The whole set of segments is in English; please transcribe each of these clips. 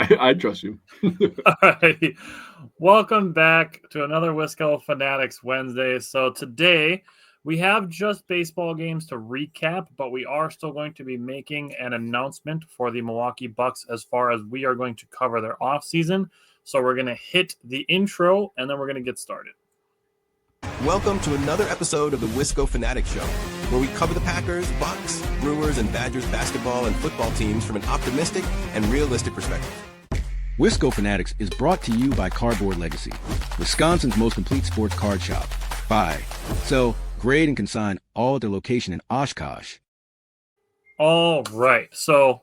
I trust you. All right. Welcome back to another Wisco Fanatics Wednesday. So today we have just baseball games to recap, but we are still going to be making an announcement for the Milwaukee Bucks as far as we are going to cover their offseason. So we're going to hit the intro and then we're going to get started. Welcome to another episode of the Wisco Fanatics Show, where we cover the Packers, Bucks, Brewers, and Badgers basketball and football teams from an optimistic and realistic perspective. Wisco Fanatics is brought to you by Cardboard Legacy, Wisconsin's most complete sports card shop. Buy, sell, grade, and consign all at their location in Oshkosh. All right. So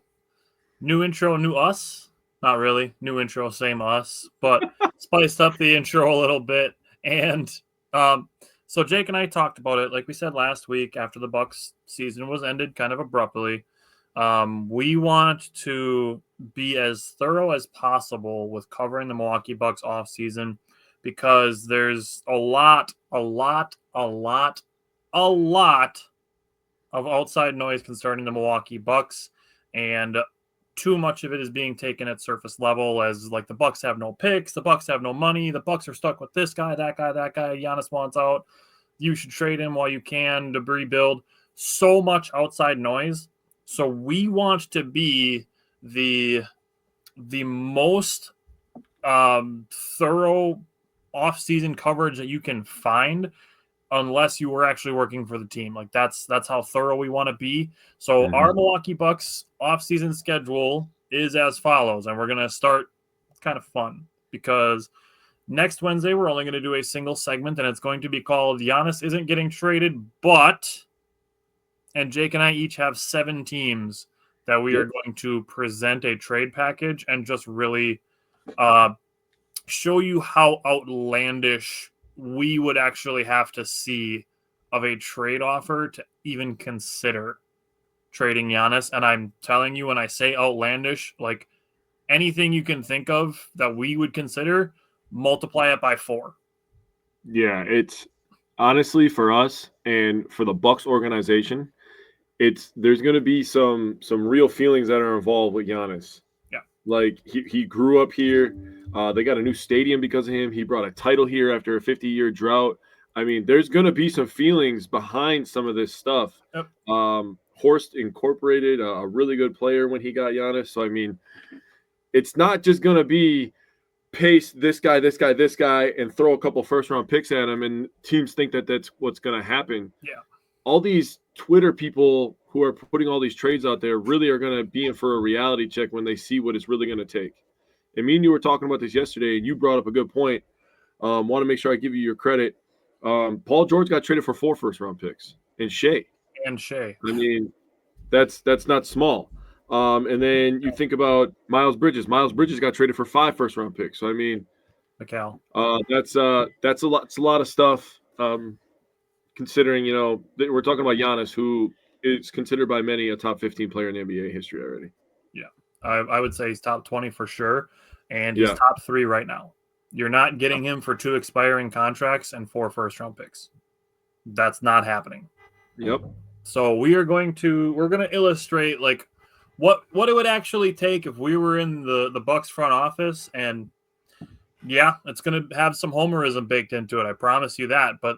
new intro, new us. Not really. New intro, same us, but spiced up the intro a little bit. And so Jake and I talked about it, like we said last week, after the Bucks season was ended kind of abruptly. We want to be as thorough as possible with covering the Milwaukee Bucks offseason because there's a lot of outside noise concerning the Milwaukee Bucks, and too much of it is being taken at surface level as like the Bucks have no picks, the Bucks have no money, the Bucks are stuck with this guy, that guy, that guy. Giannis wants out. You should trade him while you can to rebuild. So much outside noise. So we want to be the most thorough off-season coverage that you can find, unless you were actually working for the team. Like that's how thorough we want to be. So our Milwaukee Bucks off-season schedule is as follows, and we're gonna start. It's kind of fun because next Wednesday we're only going to do a single segment, and it's going to be called "Giannis Isn't Getting Traded," but. And Jake and I each have 7 teams that we are going to present a trade package and just really show you how outlandish we would actually have to see of a trade offer to even consider trading Giannis. And I'm telling you, when I say outlandish, like anything you can think of that we would consider, multiply it by 4. Yeah, it's honestly for us and for the Bucks organization, there's going to be some real feelings that are involved with Giannis. Yeah. Like he grew up here. They got a new stadium because of him. He brought a title here after a 50-year drought. I mean, there's going to be some feelings behind some of this stuff. Yep. Horst incorporated a really good player when he got Giannis. So, I mean, it's not just going to be pace this guy, and throw a couple first-round picks at him, and teams think that that's what's going to happen. Yeah. All these Twitter people who are putting all these trades out there really are going to be in for a reality check when they see what it's really going to take. And me and you were talking about this yesterday, and you brought up a good point. Want to make sure I give you your credit. Paul George got traded for 4 first-round picks, and Shea. I mean, that's not small. And then you think about Miles Bridges. Miles Bridges got traded for 5 first-round picks. So I mean, Mikal. That's a lot. It's a lot of stuff. Considering, we're talking about Giannis, who is considered by many a top 15 player in NBA history already. Yeah, I would say he's top 20 for sure, and he's top 3 right now. You're not getting him for 2 expiring contracts and 4 first-round picks. That's not happening. Yep. So we're going to illustrate like what it would actually take if we were in the Bucks front office, and yeah, it's going to have some homerism baked into it. I promise you that, but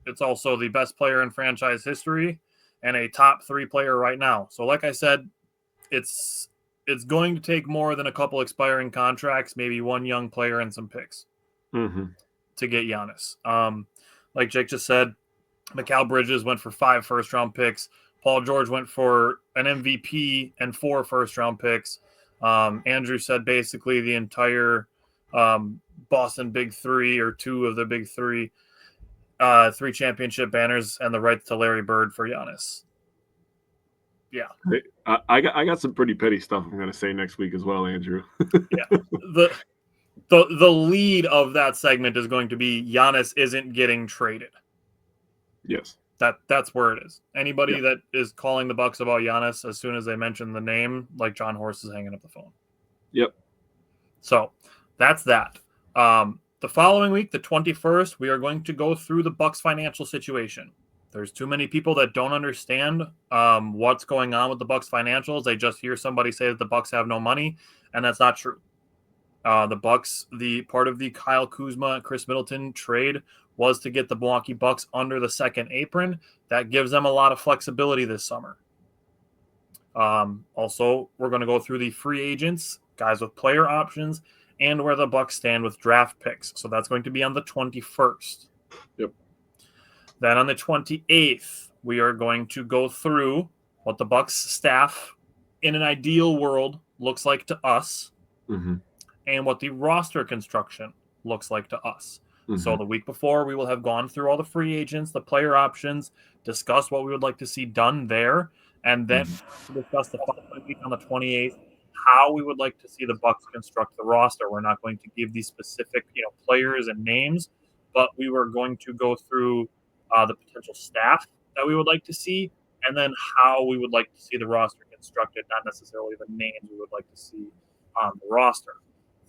it's also the best player in franchise history and a top 3 player right now. So like I said, it's going to take more than a couple expiring contracts, maybe 1 young player and some picks to get Giannis. Like Jake just said, Mikal Bridges went for 5 first-round picks. Paul George went for an MVP and 4 first-round picks. Andrew said basically the entire Boston Big 3 or 2 of the Big 3 3 championship banners and the rights to Larry Bird for Giannis. Yeah. I got some pretty petty stuff I'm going to say next week as well, Andrew. Yeah. The lead of that segment is going to be Giannis isn't getting traded. Yes. That's where it is. Anybody that is calling the Bucks about Giannis, as soon as they mention the name, like John Horst is hanging up the phone. Yep. So that's that. The following week, the 21st, we are going to go through the Bucks financial situation. There's too many people that don't understand what's going on with the Bucks financials. They just hear somebody say that the Bucks have no money, and that's not true. The Bucks, the part of the Kyle Kuzma, Chris Middleton trade was to get the Milwaukee Bucks under the second apron. That gives them a lot of flexibility this summer. Also, we're going to go through the free agents, guys with player options, and where the Bucks stand with draft picks. So that's going to be on the 21st. Yep. Then on the 28th, we are going to go through what the Bucks staff in an ideal world looks like to us, and what the roster construction looks like to us. So the week before, we will have gone through all the free agents, the player options, discuss what we would like to see done there, and then discuss the following week on the 28th, how we would like to see the Bucks construct the roster. We're not going to give these specific, players and names, but we were going to go through the potential staff that we would like to see, and then how we would like to see the roster constructed, not necessarily the names we would like to see on the roster.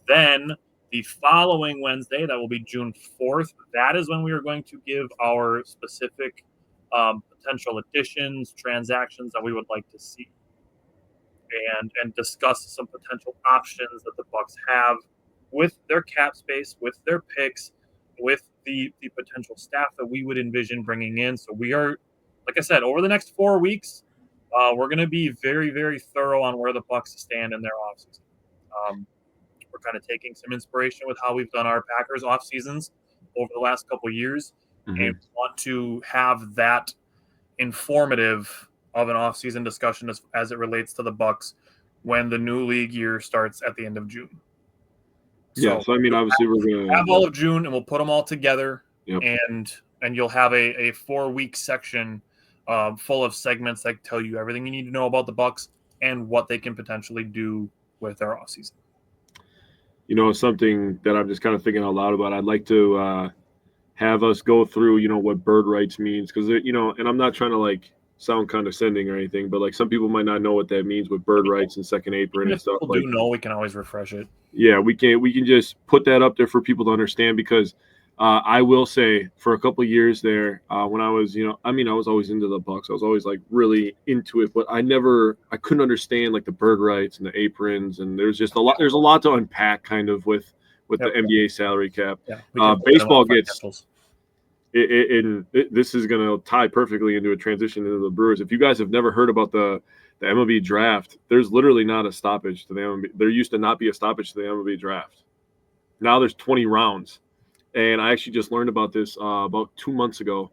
Then the following Wednesday, that will be June 4th, that is when we are going to give our specific potential additions, transactions that we would like to see, and discuss some potential options that the Bucks have with their cap space, with their picks, with the potential staff that we would envision bringing in. So we are, like I said, over the next 4 weeks, we're going to be very, very thorough on where the Bucks stand in their offseason. We're kind of taking some inspiration with how we've done our Packers off seasons over the last couple of years, and want to have that informative of an off-season discussion as it relates to the Bucks when the new league year starts at the end of June. So I mean, obviously we're going to have all of June, and we'll put them all together, Yep. and you'll have a 4-week section full of segments that tell you everything you need to know about the Bucks and what they can potentially do with their offseason. Something that I'm just kind of thinking out loud about. I'd like to have us go through, what bird rights means, because and I'm not trying to sound condescending or anything, but some people might not know what that means with bird rights and second apron and stuff. People do know, we can always refresh it. Yeah, we can just put that up there for people to understand, because I will say for a couple of years there, when I was, I was always into the Bucks. I was always really into it, but I couldn't understand the bird rights and the aprons, and there's a lot to unpack kind of with the NBA salary cap. Yeah, baseball gets this is going to tie perfectly into a transition into the Brewers. If you guys have never heard about the MLB draft, there's literally not a stoppage to the MLB. There used to not be a stoppage to the MLB draft. Now there's 20 rounds. And I actually just learned about this about 2 months ago.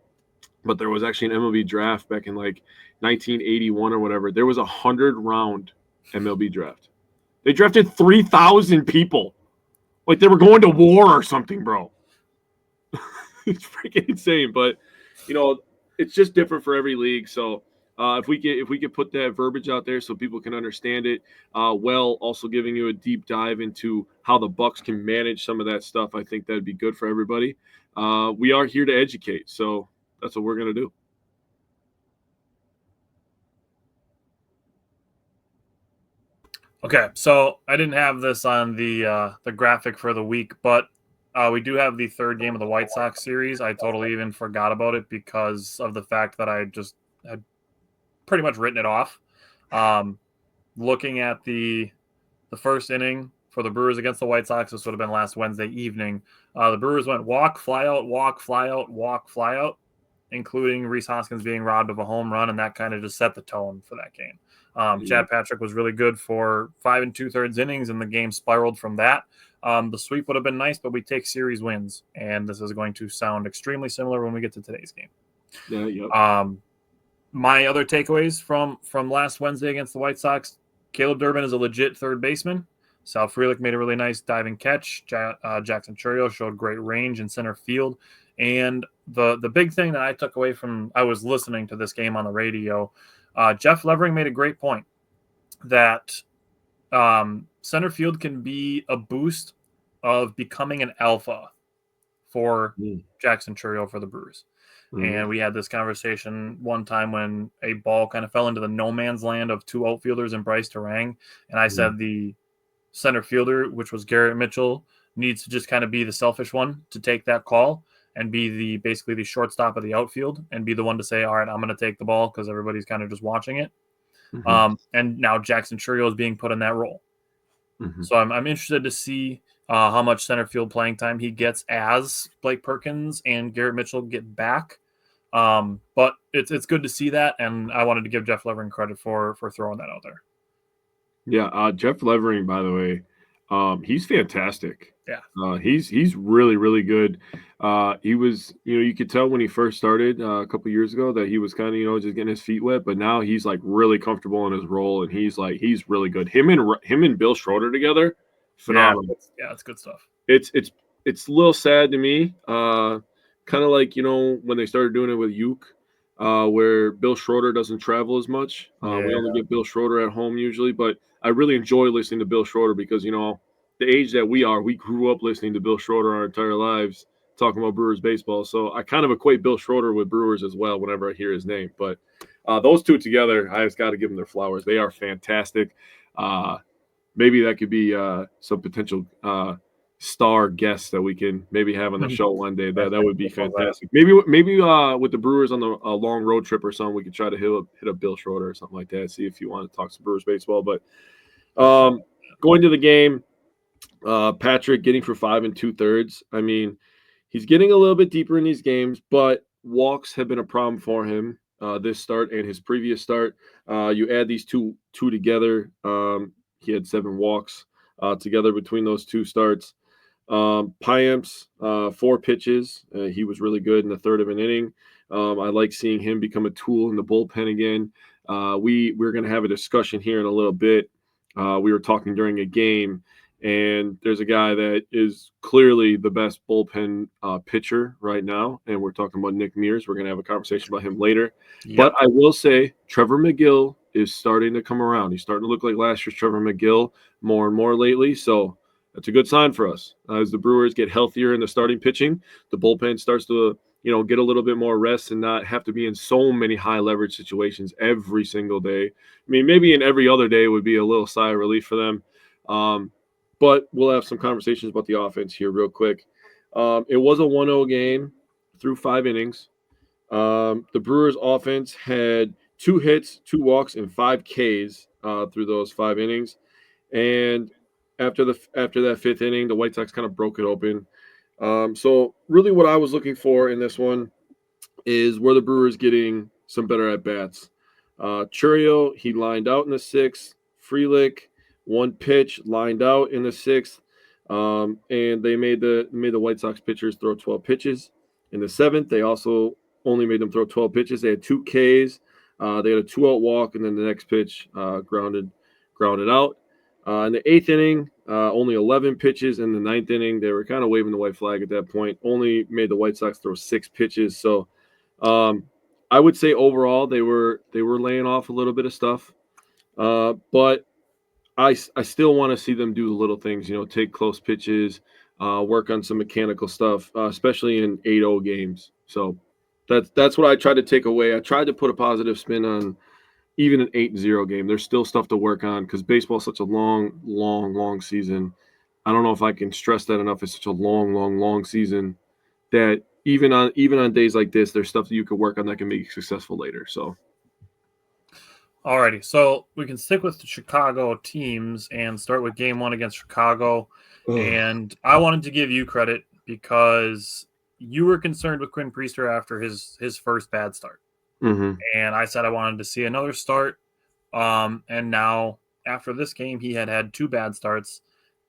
But there was actually an MLB draft back in 1981 or whatever. There was a 100-round MLB draft. They drafted 3,000 people. They were going to war or something, bro. It's freaking insane. But, it's just different for every league. So if we could put that verbiage out there so people can understand it, also giving you a deep dive into how the Bucks can manage some of that stuff, I think that'd be good for everybody. We are here to educate, so that's what we're going to do. Okay, so I didn't have this on the graphic for the week, but we do have the third game of the White Sox series. I totally even forgot about it because of the fact that I just had pretty much written it off. Looking at the first inning for the Brewers against the White Sox, this would have been last Wednesday evening. The Brewers went walk, fly out, walk, fly out, walk, fly out, including Rhys Hoskins being robbed of a home run, and that kind of just set the tone for that game. Chad Patrick was really good for 5 2/3 innings, and the game spiraled from that. The sweep would have been nice, but we take series wins, and this is going to sound extremely similar when we get to today's game. Yeah, yep. My other takeaways from last Wednesday against the White Sox, Caleb Durbin is a legit third baseman. Sal Frelick made a really nice diving catch. Jackson Chourio showed great range in center field. And the big thing that I took away from, I was listening to this game on the radio, Jeff Levering made a great point that center field can be a boost of becoming an alpha for Jackson Chourio for the Brewers. And we had this conversation one time when a ball kind of fell into the no man's land of two outfielders and Bryce Terang. And I said the center fielder, which was Garrett Mitchell, needs to just kind of be the selfish one to take that call and be basically the shortstop of the outfield and be the one to say, all right, I'm going to take the ball because everybody's kind of just watching it. And now Jackson Chourio is being put in that role. Mhm. So I'm interested to see how much center field playing time he gets as Blake Perkins and Garrett Mitchell get back. But it's good to see that, and I wanted to give Jeff Levering credit for throwing that out there. Yeah, Jeff Levering, by the way, he's fantastic. Yeah. He's really, really good. He was, you could tell when he first started a couple years ago that he was kind of, just getting his feet wet, but now he's like really comfortable in his role, and he's really good. Him and Bill Schroeder together, phenomenal. Yeah, that's good stuff. It's a little sad to me. Kind of like when they started doing it with Uke, where Bill Schroeder doesn't travel as much. We only get Bill Schroeder at home usually, but I really enjoy listening to Bill Schroeder because the age that we are, we grew up listening to Bill Schroeder our entire lives, talking about Brewers baseball. So I kind of equate Bill Schroeder with Brewers as well whenever I hear his name. But those two together, I just got to give them their flowers. They are fantastic. Maybe that could be some potential star guests that we can maybe have on the show one day. That would be fantastic. Maybe with the Brewers on the long road trip or something, we could try to hit up Bill Schroeder or something like that. See if you want to talk some Brewers baseball. But going to the game, Patrick getting for 5 2/3. I mean, he's getting a little bit deeper in these games, but walks have been a problem for him this start and his previous start. You add these two together, he had 7 walks together between those 2 starts. Piamps, 4 pitches. He was really good in the third of an inning. I like seeing him become a tool in the bullpen again. We're going to have a discussion here in a little bit. We were talking during a game, and there's a guy that is clearly the best bullpen pitcher right now, and we're talking about Nick Mears. We're going to have a conversation about him later. Yep. But I will say Trevor McGill is starting to come around. He's starting to look like last year's Trevor McGill more and more lately, so that's a good sign for us. As the Brewers get healthier in the starting pitching, the bullpen starts to get a little bit more rest and not have to be in so many high leverage situations every single day. I mean, maybe in every other day would be a little sigh of relief for them. But we'll have some conversations about the offense here real quick. It was a 1-0 game through 5 innings. The Brewers offense had 2 hits, 2 walks, and 5 Ks through those 5 innings. And after that 5th inning, the White Sox kind of broke it open. So really what I was looking for in this one is were the Brewers getting some better at-bats. Churio, he lined out in the 6th. Frelick, 1 pitch, lined out in the 6th. And they made the White Sox pitchers throw 12 pitches. In the 7th, they also only made them throw 12 pitches. They had 2 Ks. They had a 2-out walk, and then the next pitch grounded out. In the 8th inning, only 11 pitches. In the 9th inning, they were kind of waving the white flag at that point. Only made the White Sox throw 6 pitches. So I would say overall they were laying off a little bit of stuff. But I still want to see them do the little things, take close pitches, work on some mechanical stuff, especially in 8-0 games. So that's what I tried to take away. I tried to put a positive spin on even an 8-0 game. There's still stuff to work on because baseball is such a long season. I don't know if I can stress that enough. It's such a long season that even on days like this, there's stuff that you could work on that can make you successful later. So. Alrighty, so we can stick with the Chicago teams and start with game 1 against Chicago. And I wanted to give you credit because you were concerned with Quinn Priester after his first bad start. Mm-hmm. And I said I wanted to see another start. And now after this game, he had 2 bad starts,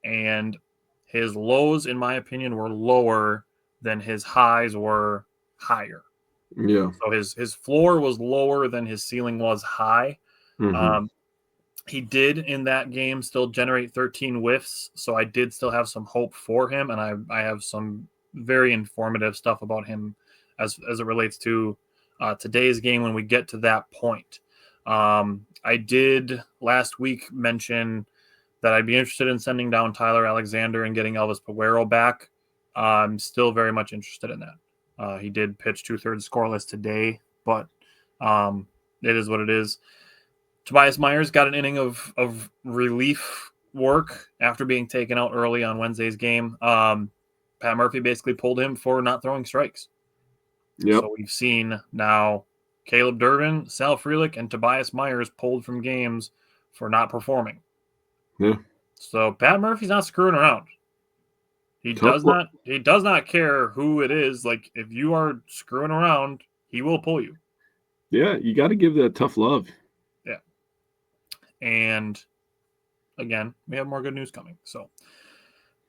and his lows, in my opinion, were lower than his highs were higher. Yeah. So his floor was lower than his ceiling was high. Mm-hmm. He did in that game still generate 13 whiffs, so I did still have some hope for him, and I have some very informative stuff about him as it relates to today's game when we get to that point. I did last week mention that I'd be interested in sending down Tyler Alexander and getting Elvis Peguero back. I'm still very much interested in that. He did pitch 2/3 scoreless today, but it is what it is. Tobias Myers got an inning of relief work after being taken out early on Wednesday's game. Pat Murphy basically pulled him for not throwing strikes. Yep. So we've seen now Caleb Durbin, Sal Frelick, and Tobias Myers pulled from games for not performing. Yeah. So Pat Murphy's not screwing around. He does not care who it is. Like, if you are screwing around, he will pull you. Yeah, you got to give that tough love. Yeah. And again, we have more good news coming. So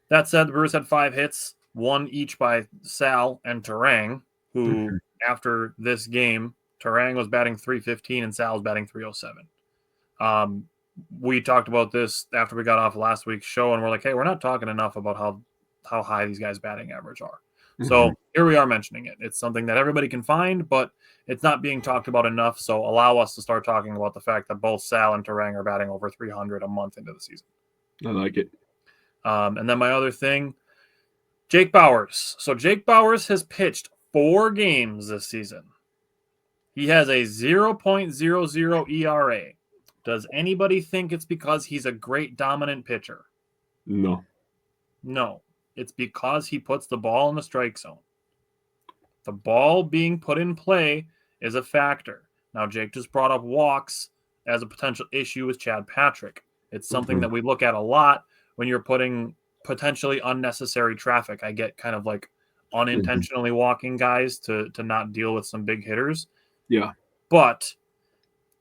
that said, the Brewers had 5 hits, 1 each by Sal and Terang, who after this game, Terang was batting .315 and Sal was batting .307. We talked about this after we got off last week's show, and we're like, hey, we're not talking enough about how high these guys' batting average are. So here we are mentioning it. It's something that everybody can find, but it's not being talked about enough. So allow us to start talking about the fact that both Sal and Terang are batting over 300 a month into the season. I like it. And then my other thing, Jake Bauers. So Jake Bauers has pitched 4 games this season. He has a 0.00 ERA. Does anybody think it's because he's a great dominant pitcher? No. No. It's because he puts the ball in the strike zone. The ball being put in play is a factor. Now, Jake just brought up walks as a potential issue with Chad Patrick. It's something that we look at a lot when you're putting potentially unnecessary traffic. I get kind of like unintentionally walking guys to not deal with some big hitters. Yeah. But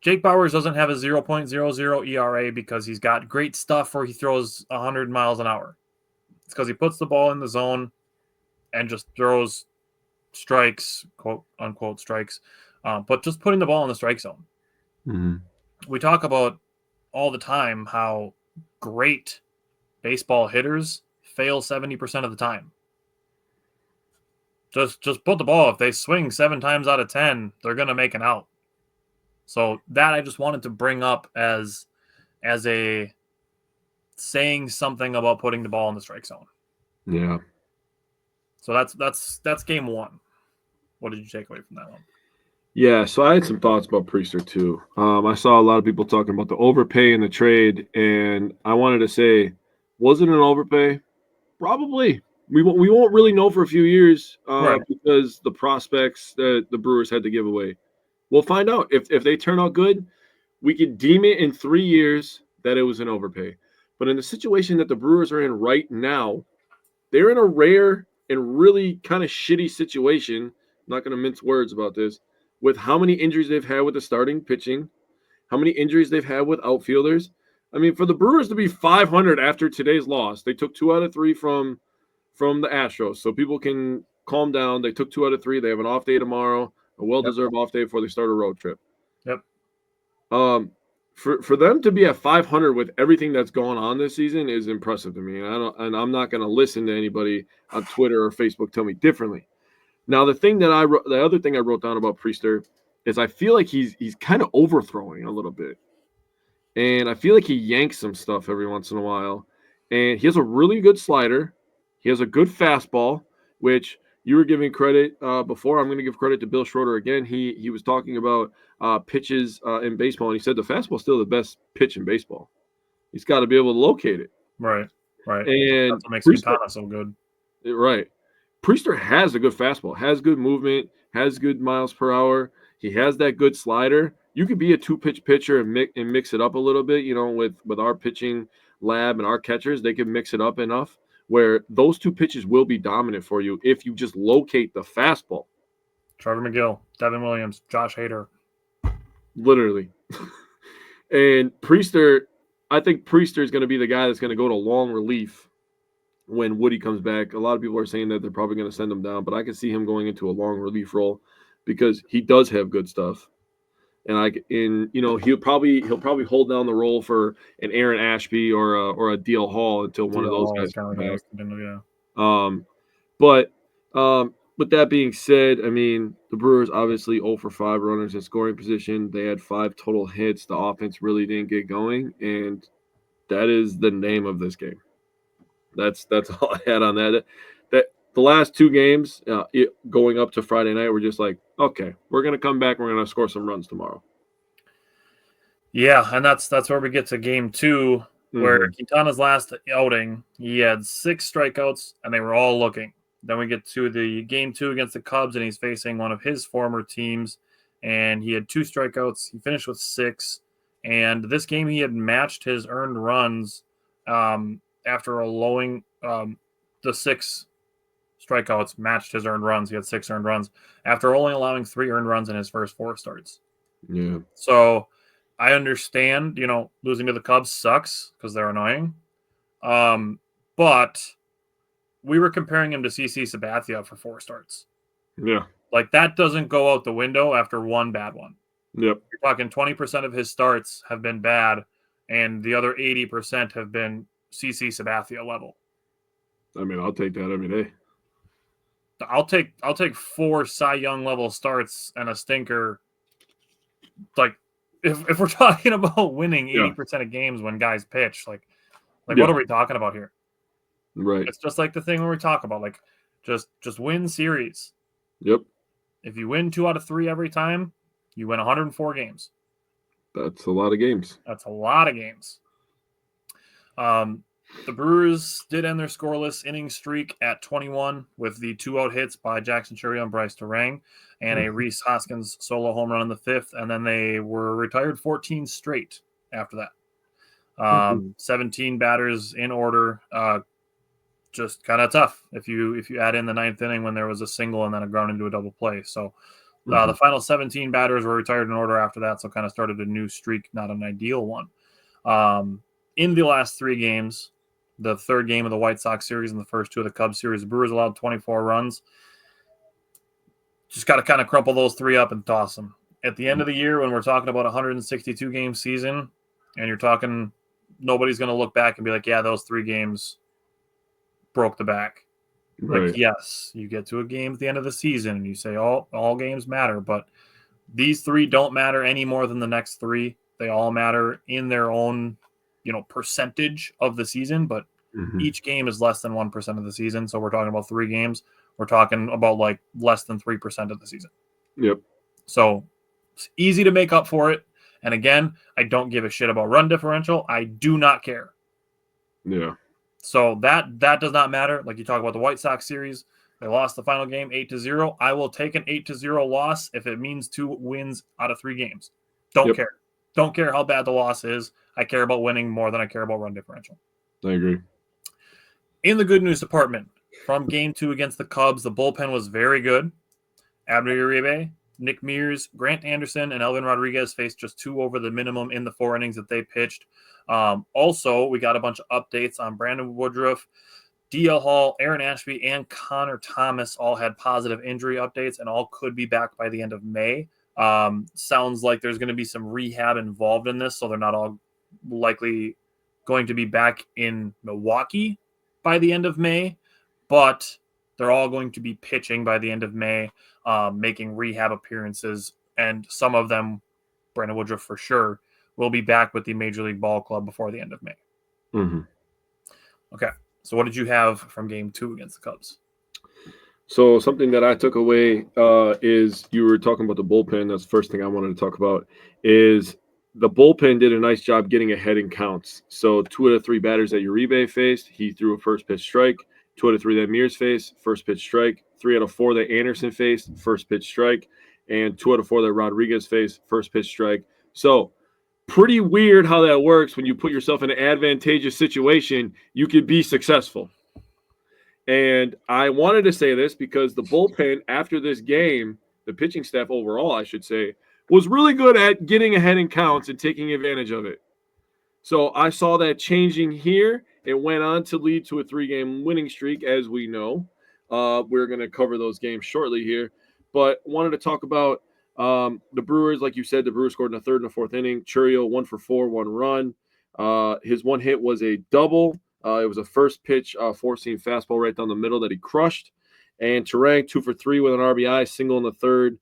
Jake Bauers doesn't have a 0.00 ERA because he's got great stuff where he throws 100 miles an hour. It's because he puts the ball in the zone and just throws strikes, quote unquote strikes, but just putting the ball in the strike zone. We talk about all the time how great baseball hitters fail 70% of the time. Just put the ball. If they swing 7 times out of 10, they're going to make an out. So that I just wanted to bring up as a saying something about putting the ball in the strike zone. Yeah. So that's game 1. What did you take away from that one? Yeah, so I had some thoughts about Priester too. I saw a lot of people talking about the overpay in the trade, and I wanted to say, was it an overpay? Probably. We won't really know for a few years because the prospects that the Brewers had to give away. We'll find out. If they turn out good, we could deem it in 3 years that it was an overpay. But in the situation that the Brewers are in right now, they're in a rare and really kind of shitty situation. I'm not going to mince words about this. With how many injuries they've had with the starting pitching, how many injuries they've had with outfielders. I mean, for the Brewers to be 500 after today's loss, they took 2 out of 3 from the Astros. So people can calm down. They took 2 out of 3. They have an off day tomorrow, a well-deserved off day before they start a road trip. Yep. For them to be at 500 with everything that's going on this season is impressive to me. And I'm not going to listen to anybody on Twitter or Facebook tell me differently. Now, the other thing I wrote down about Priester is I feel like he's kind of overthrowing a little bit. And I feel like he yanks some stuff every once in a while. And he has a really good slider. He has a good fastball, which you were giving credit before. I'm going to give credit to Bill Schroeder again. He was talking about pitches in baseball, and he said the fastball is still the best pitch in baseball. He's got to be able to locate it. Right. And that's what makes Quintana so good. Right. Priester has a good fastball, has good movement, has good miles per hour. He has that good slider. You could be a 2-pitch pitcher and mix it up a little bit, with our pitching lab and our catchers. They can mix it up enough where those 2 pitches will be dominant for you if you just locate the fastball. Trevor McGill, Devin Williams, Josh Hader. Literally. And Priester, I think Priester is going to be the guy that's going to go to long relief when Woody comes back. A lot of people are saying that they're probably going to send him down, but I can see him going into a long relief role because he does have good stuff. And he'll probably hold down the role for an Aaron Ashby or a DL Hall until one of those guys comes back. But with that being said, I mean, the Brewers obviously 0 for 5 runners in scoring position. They had 5 total hits. The offense really didn't get going, and that is the name of this game. That's all I had on that. That the last 2 games going up to Friday night, we're just like, okay, we're gonna come back. We're gonna score some runs tomorrow. Yeah, and that's where we get to game 2, where Quintana's last outing, he had 6 strikeouts, and they were all looking. Then we get to the game 2 against the Cubs, and he's facing one of his former teams, and he had 2 strikeouts. He finished with 6, and this game he had matched his earned runs after allowing the 6 strikeouts matched his earned runs. He had 6 earned runs after only allowing 3 earned runs in his first 4 starts. Yeah. So I understand, losing to the Cubs sucks because they're annoying. But we were comparing him to CC Sabathia for 4 starts. Yeah. Like, that doesn't go out the window after one bad one. Yep. You're talking 20% of his starts have been bad, and the other 80% have been CC Sabathia level. I mean, I'll take that every day. I'll take 4 Cy Young level starts and a stinker. Like, if we're talking about winning 80% of games when guys pitch, like what are we talking about here? Right. It's just like the thing when we talk about, like, just win series. Yep. If you win 2 out of 3 every time, you win 104 games. That's a lot of games. That's a lot of games. The Brewers did end their scoreless inning streak at 21 with the 2-out hits by Jackson Churio and Bryce Terang and a Rhys Hoskins solo home run in the 5th, and then they were retired 14 straight after that. 17 batters in order. Just kind of tough if you add in the 9th inning when there was a single and then a ground into a double play. So the final 17 batters were retired in order after that, so kind of started a new streak, not an ideal one. In the last 3 games, the 3rd game of the White Sox series and the first 2 of the Cubs series, the Brewers allowed 24 runs. Just got to kind of crumple those 3 up and toss them. At the end of the year, when we're talking about a 162-game season, and you're talking nobody's going to look back and be like, yeah, those 3 games broke the back. Right. Like, yes, you get to a game at the end of the season and you say all games matter, but these 3 don't matter any more than the next 3. They all matter in their own, percentage of the season, but each game is less than 1% of the season. So we're talking about 3 games. We're talking about like less than 3% of the season. Yep. So it's easy to make up for it. And again, I don't give a shit about run differential. I do not care. Yeah. So that does not matter. Like, you talk about the White Sox series, they lost the final game 8-0. I will take an 8-0 loss if it means 2 wins out of 3 games. Don't care. Don't care how bad the loss is. I care about winning more than I care about run differential. I agree. In the good news department, from game 2 against the Cubs, the bullpen was very good. Abner Uribe, Nick Mears, Grant Anderson, and Elvin Rodriguez faced just 2 over the minimum in the 4 innings that they pitched. Also, we got a bunch of updates on Brandon Woodruff, DL Hall, Aaron Ashby, and Connor Thomas all had positive injury updates and all could be back by the end of May. Sounds like there's going to be some rehab involved in this, so they're not all likely going to be back in Milwaukee by the end of May, but they're all going to be pitching by the end of May, making rehab appearances, and some of them, Brandon Woodruff for sure, will be back with the Major League Ball Club before the end of May. Okay, so what did you have from game 2 against the Cubs? So something that I took away is you were talking about the bullpen. That's the first thing I wanted to talk about is the bullpen did a nice job getting ahead in counts. So 2 out of 3 batters that Uribe faced, he threw a first pitch strike. 2 out of 3 that Mears faced, first pitch strike. 3 out of 4 that Anderson faced, first pitch strike. And 2 out of 4 that Rodriguez faced, first pitch strike. So pretty weird how that works. When you put yourself in an advantageous situation, you could be successful. And I wanted to say this because the bullpen after this game, the pitching staff overall, I should say, was really good at getting ahead in counts and taking advantage of it. So I saw that changing here. It went on to lead to a 3-game winning streak, as we know. We're going to cover those games shortly here. But wanted to talk about the Brewers. Like you said, the Brewers scored in the 3rd and the 4th inning. Churio 1 for 4, 1 run. His one hit was a double. It was a first pitch, 4-seam fastball right down the middle that he crushed. And Terang 2 for 3 with an RBI, single in the 3rd.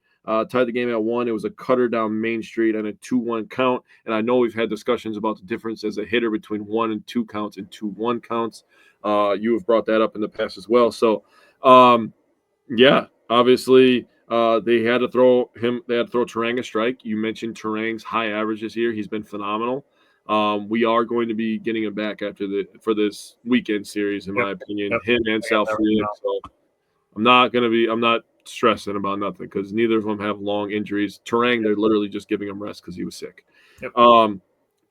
Tied the game at 1. It was a cutter down Main Street and a 2-1 count. And I know we've had discussions about the difference as a hitter between 1 and 2 counts and 2-1 counts. You have brought that up in the past as well. So, yeah, obviously they had to throw Terang a strike. You mentioned Terang's high average this year. He's been phenomenal. We are going to be getting him back for this weekend series, in my opinion. Him and Sal Freeland. So I'm not stressing about nothing because neither of them have long injuries. Terang, they're literally just giving him rest because he was sick.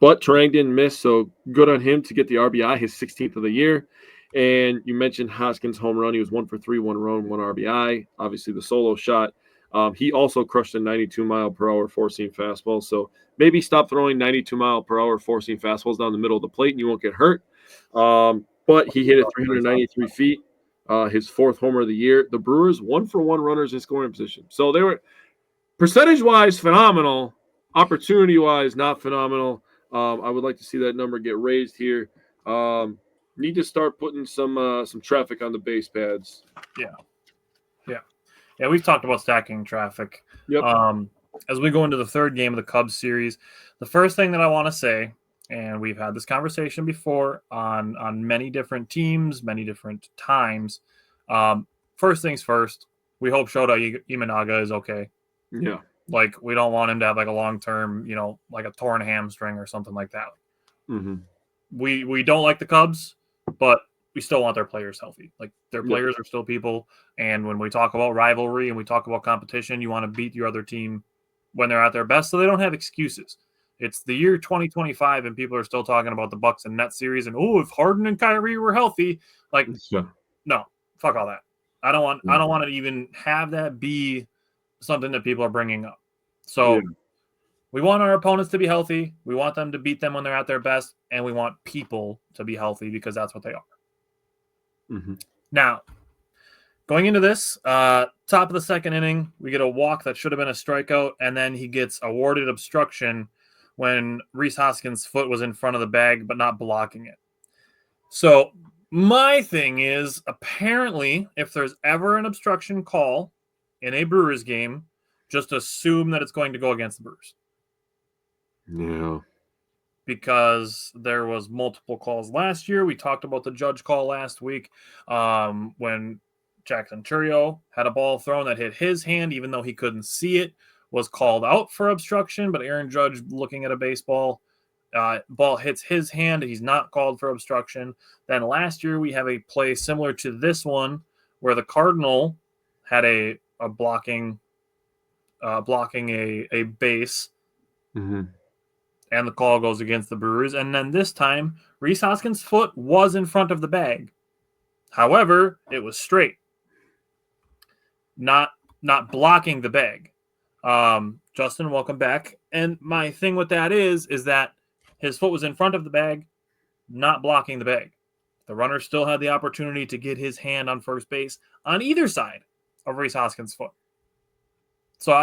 But Terang didn't miss, so good on him to get the RBI, his 16th of the year. And you mentioned Hoskins' home run. He was 1 for 3, 1 run, 1 RBI. Obviously, the solo shot. He also crushed a 92-mile-per-hour four-seam fastball. So maybe stop throwing 92-mile-per-hour four-seam fastballs down the middle of the plate, and you won't get hurt. But he hit it 393 feet, his 4th homer of the year. The Brewers, 1-for-1 runners in scoring position. So they were percentage-wise phenomenal, opportunity-wise not phenomenal. I would like to see that number get raised here. Need to start putting some traffic on the base pads. Yeah, we've talked about stacking traffic. Yep. As we go into the 3rd game of the Cubs series, the first thing that I want to say, and we've had this conversation before on many different teams, many different times. First things first, we hope Shota Imanaga is okay. Yeah. Like, we don't want him to have like a long-term, like a torn hamstring or something like that. Mm-hmm. We don't like the Cubs, but we still want their players healthy. Like, their players are still people. And when we talk about rivalry and we talk about competition, you want to beat your other team when they're at their best, so they don't have excuses. It's the year 2025, and people are still talking about the Bucks and Nets series. And if Harden and Kyrie were healthy, like, no, fuck all that. I don't want to even have that be something that people are bringing up. So we want our opponents to be healthy. We want them to beat them when they're at their best, and we want people to be healthy because that's what they are. Mm-hmm. Now, going into this, top of the 2nd inning, we get a walk that should have been a strikeout, and then he gets awarded obstruction when Rhys Hoskins' foot was in front of the bag but not blocking it. So my thing is, apparently, if there's ever an obstruction call in a Brewers game, just assume that it's going to go against the Brewers. Yeah. Because there was multiple calls last year. We talked about the Judge call last week when Jackson Churio had a ball thrown that hit his hand, even though he couldn't see it, was called out for obstruction. But Aaron Judge, looking at a baseball, ball hits his hand. He's not called for obstruction. Then last year we have a play similar to this one where the Cardinal had a blocking a base. Mm-hmm. And the call goes against the Brewers. And then this time, Rhys Hoskins' foot was in front of the bag. However, it was straight. Not blocking the bag. Justin, welcome back. And my thing with that is that his foot was in front of the bag, not blocking the bag. The runner still had the opportunity to get his hand on first base on either side of Rhys Hoskins' foot. So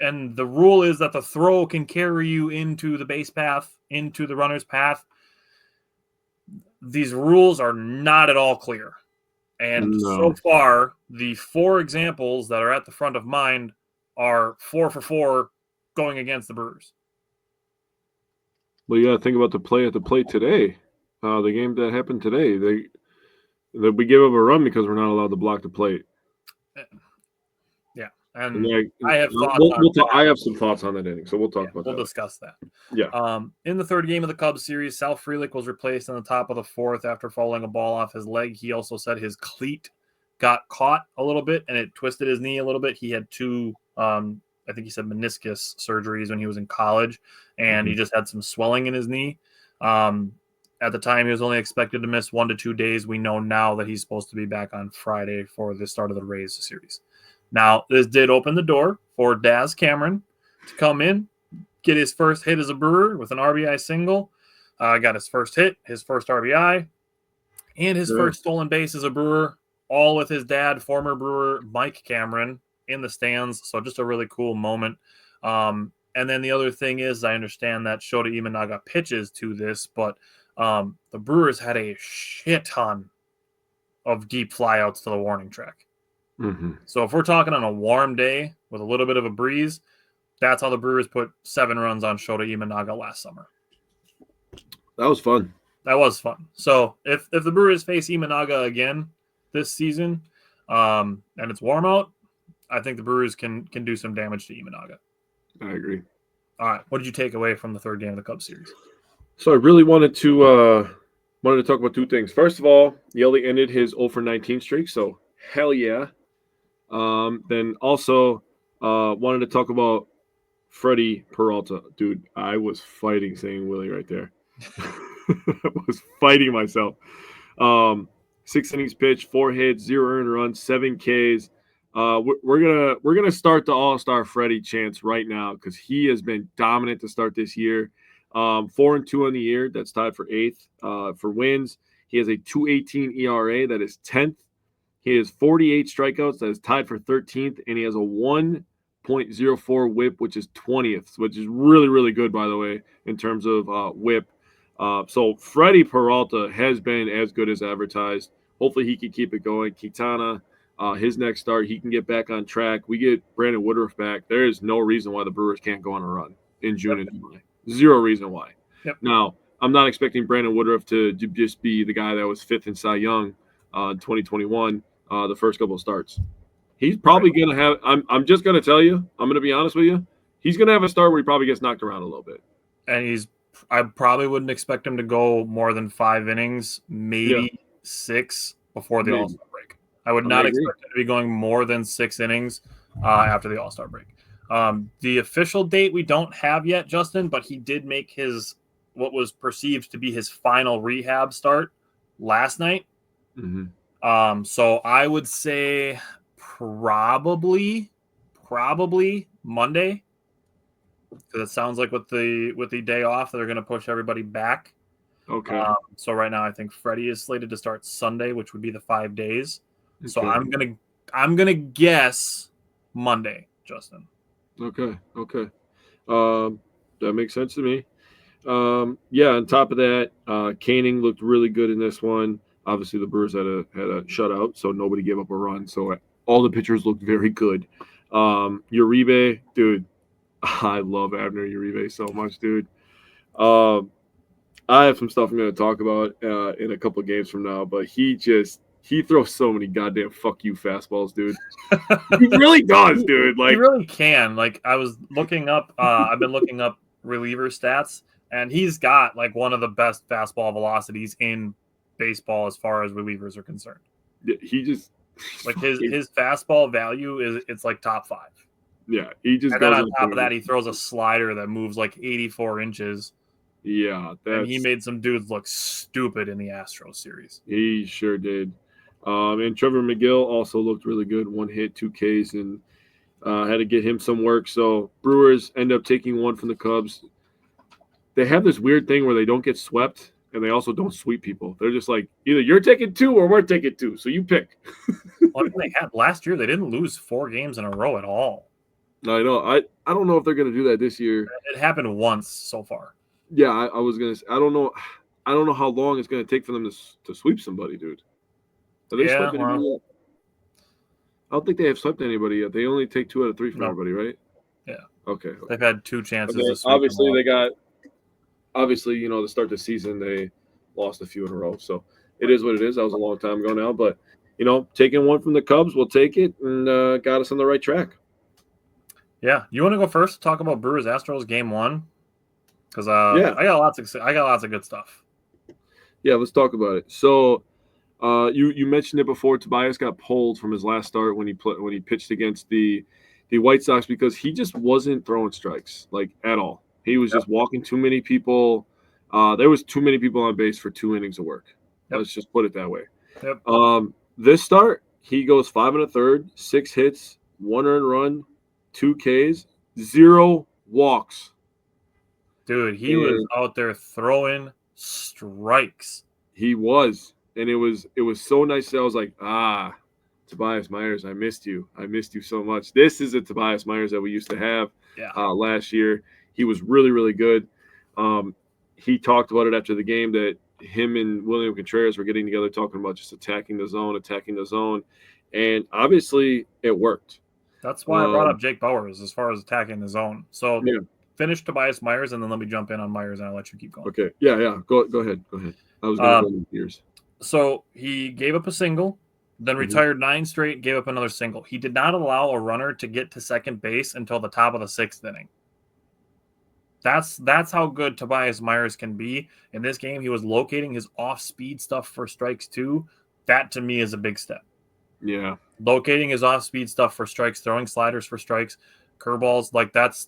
and the rule is that the throw can carry you into the base path, into the runner's path. These rules are not at all clear. And so far, the 4 examples that are at the front of mind are 4 for 4 going against the Brewers. Well, you got to think about the play at the plate today. The game that happened today, we gave up a run because we're not allowed to block the plate. And I have thoughts. I have some thoughts on that inning, so we'll talk about that. We'll discuss that. Yeah. In the 3rd game of the Cubs series, Sal Frelick was replaced in the top of the 4th after fouling a ball off his leg. He also said his cleat got caught a little bit and it twisted his knee a little bit. He had 2, I think he said meniscus surgeries when he was in college, and he just had some swelling in his knee. At the time, he was only expected to miss 1 to 2 days. We know now that he's supposed to be back on Friday for the start of the Rays series. Now, this did open the door for Daz Cameron to come in, get his first hit as a Brewer with an RBI single. Got his first hit, his first RBI, and his first stolen base as a Brewer, all with his dad, former Brewer Mike Cameron, in the stands. So just a really cool moment. And then the other thing is, I understand that Shota Imanaga pitches to this, but the Brewers had a shit ton of deep flyouts to the warning track. Mm-hmm. So if we're talking on a warm day with a little bit of a breeze, that's how the Brewers put 7 runs on Shota Imanaga last summer. That was fun. So if the Brewers face Imanaga again this season, and it's warm out, I think the Brewers can do some damage to Imanaga. I agree. All right, what did you take away from the 3rd game of the Cubs series? So I really wanted to talk about 2 things. First of all, Yelly ended his 0 for 19 streak, so hell yeah. Then also wanted to talk about Freddie Peralta. Dude, I was fighting saying Willie right there. I was fighting myself. 6 innings pitched, 4 hits, 0 earned runs, 7 Ks. We're gonna start the All-Star Freddie chance right now because he has been dominant to start this year. 4-2 on the year. That's tied for 8th. For wins, he has a 2.18 ERA. That is 10th. He has 48 strikeouts. That is tied for 13th, and he has a 1.04 WHIP, which is 20th, which is really, really good, by the way, in terms of WHIP. So Freddie Peralta has been as good as advertised. Hopefully he can keep it going. Quintana, his next start, he can get back on track. We get Brandon Woodruff back. There is no reason why the Brewers can't go on a run in June and July. Zero reason why. Yep. Now, I'm not expecting Brandon Woodruff to just be the guy that was 5th in Cy Young in 2021, the first couple of starts. He's probably going to have – I'm just going to tell you, I'm going to be honest with you, he's going to have a start where he probably gets knocked around a little bit. And I probably wouldn't expect him to go more than 5 innings, maybe 6 before the All-Star break. I would not expect him to be going more than 6 innings after the All-Star break. The official date we don't have yet, Justin, but he did make his what was perceived to be his final rehab start last night. Mm-hmm. So I would say probably Monday, because it sounds like with the day off they're going to push everybody back. Okay. So right now I think Freddie is slated to start Sunday, which would be the 5 days. Okay. So I'm gonna guess Monday, Justin. Okay. That makes sense to me. On top of that, Koenig looked really good in this one. Obviously, the Brewers had a shutout, so nobody gave up a run. So all the pitchers looked very good. Uribe, dude, I love Abner Uribe so much, dude. I have some stuff I'm going to talk about in a couple of games from now, but he throws so many goddamn fuck you fastballs, dude. He really does, dude. Like, he really can. Like, I was looking up, I've been looking up reliever stats, and he's got like one of the best fastball velocities in baseball as far as relievers are concerned. He just like his fastball value it's like top 5. Yeah, he just and goes then on top of that, he throws a slider that moves like 84 inches. Yeah, and he made some dudes look stupid in the Astros series. He sure did. And Trevor McGill also looked really good. 1 hit, 2 Ks, and had to get him some work. So Brewers end up taking 1 from the Cubs. They have this weird thing where they don't get swept, and they also don't sweep people. They're just like, either you're taking 2 or we're taking 2, so you pick. They had last year, they didn't lose 4 games in a row at all. I know. I don't know if they're going to do that this year. It happened once so far. Yeah, I was going to say, I don't know how long it's going to take for them to sweep somebody, dude. Have they swept anybody yet? I don't think they have swept anybody yet. They only take 2 out of 3 from everybody, right? Yeah. Okay. They've had 2 chances to sweep. Obviously, to start the season, they lost a few in a row. So it is what it is. That was a long time ago now. But, taking 1 from the Cubs, we'll take it and got us on the right track. Yeah. You want to go first? Talk about Brewers Astros game 1? Because I got lots of good stuff. Yeah, let's talk about it. So you mentioned it before. Tobias got pulled from his last start when he pitched against the White Sox because he just wasn't throwing strikes like at all. He was just walking too many people. There was too many people on base for 2 innings of work. Let's just put it that way. This start, he goes 5 1/3, 6 hits, 1 earned run, 2 Ks, 0 walks. Dude, he was out there throwing strikes. He was, and it was so nice that I was like, Tobias Myers, I missed you so much. This is a Tobias Myers that we used to have last year. He was really, really good. He talked about it after the game that him and William Contreras were getting together talking about just attacking the zone, and obviously it worked. That's why I brought up Jake Bauers as far as attacking the zone. So finish Tobias Myers, and then let me jump in on Myers, and I'll let you keep going. Okay. Yeah. Go ahead. I was going to go in years. So he gave up a single, then retired 9 straight, gave up another single. He did not allow a runner to get to second base until the top of the 6th inning. That's how good Tobias Myers can be. In this game, he was locating his off-speed stuff for strikes too. That, to me, is a big step. Yeah. Locating his off-speed stuff for strikes, throwing sliders for strikes, curveballs, like that's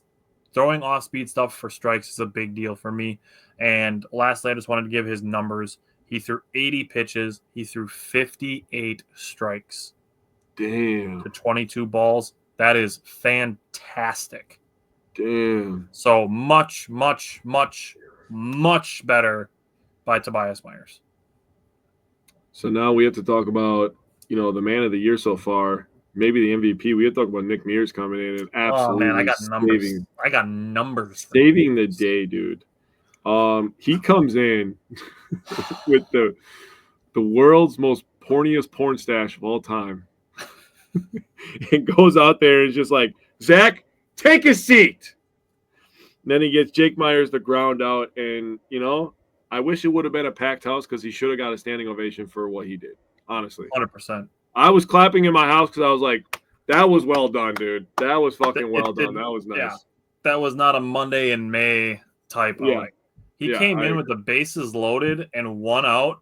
throwing off-speed stuff for strikes is a big deal for me. And lastly, I just wanted to give his numbers. He threw 80 pitches. He threw 58 strikes. Damn. To 22 balls. That is fantastic. Damn. So much, much, much, much better by Tobias Myers. So now we have to talk about, the man of the year so far, maybe the MVP. We have to talk about Nick Mears coming in and absolutely I got numbers. I got numbers. Saving the day, dude. He comes in with the world's most porniest porn stash of all time. And goes out there and is just like, Zach, take a seat. And then he gets Jake Myers the ground out. And, I wish it would have been a packed house because he should have got a standing ovation for what he did, honestly. 100%. I was clapping in my house because I was like, that was well done, dude. That was fucking well done. That was nice. Yeah, that was not a Monday in May type. Yeah. He came in with the bases loaded and 1 out,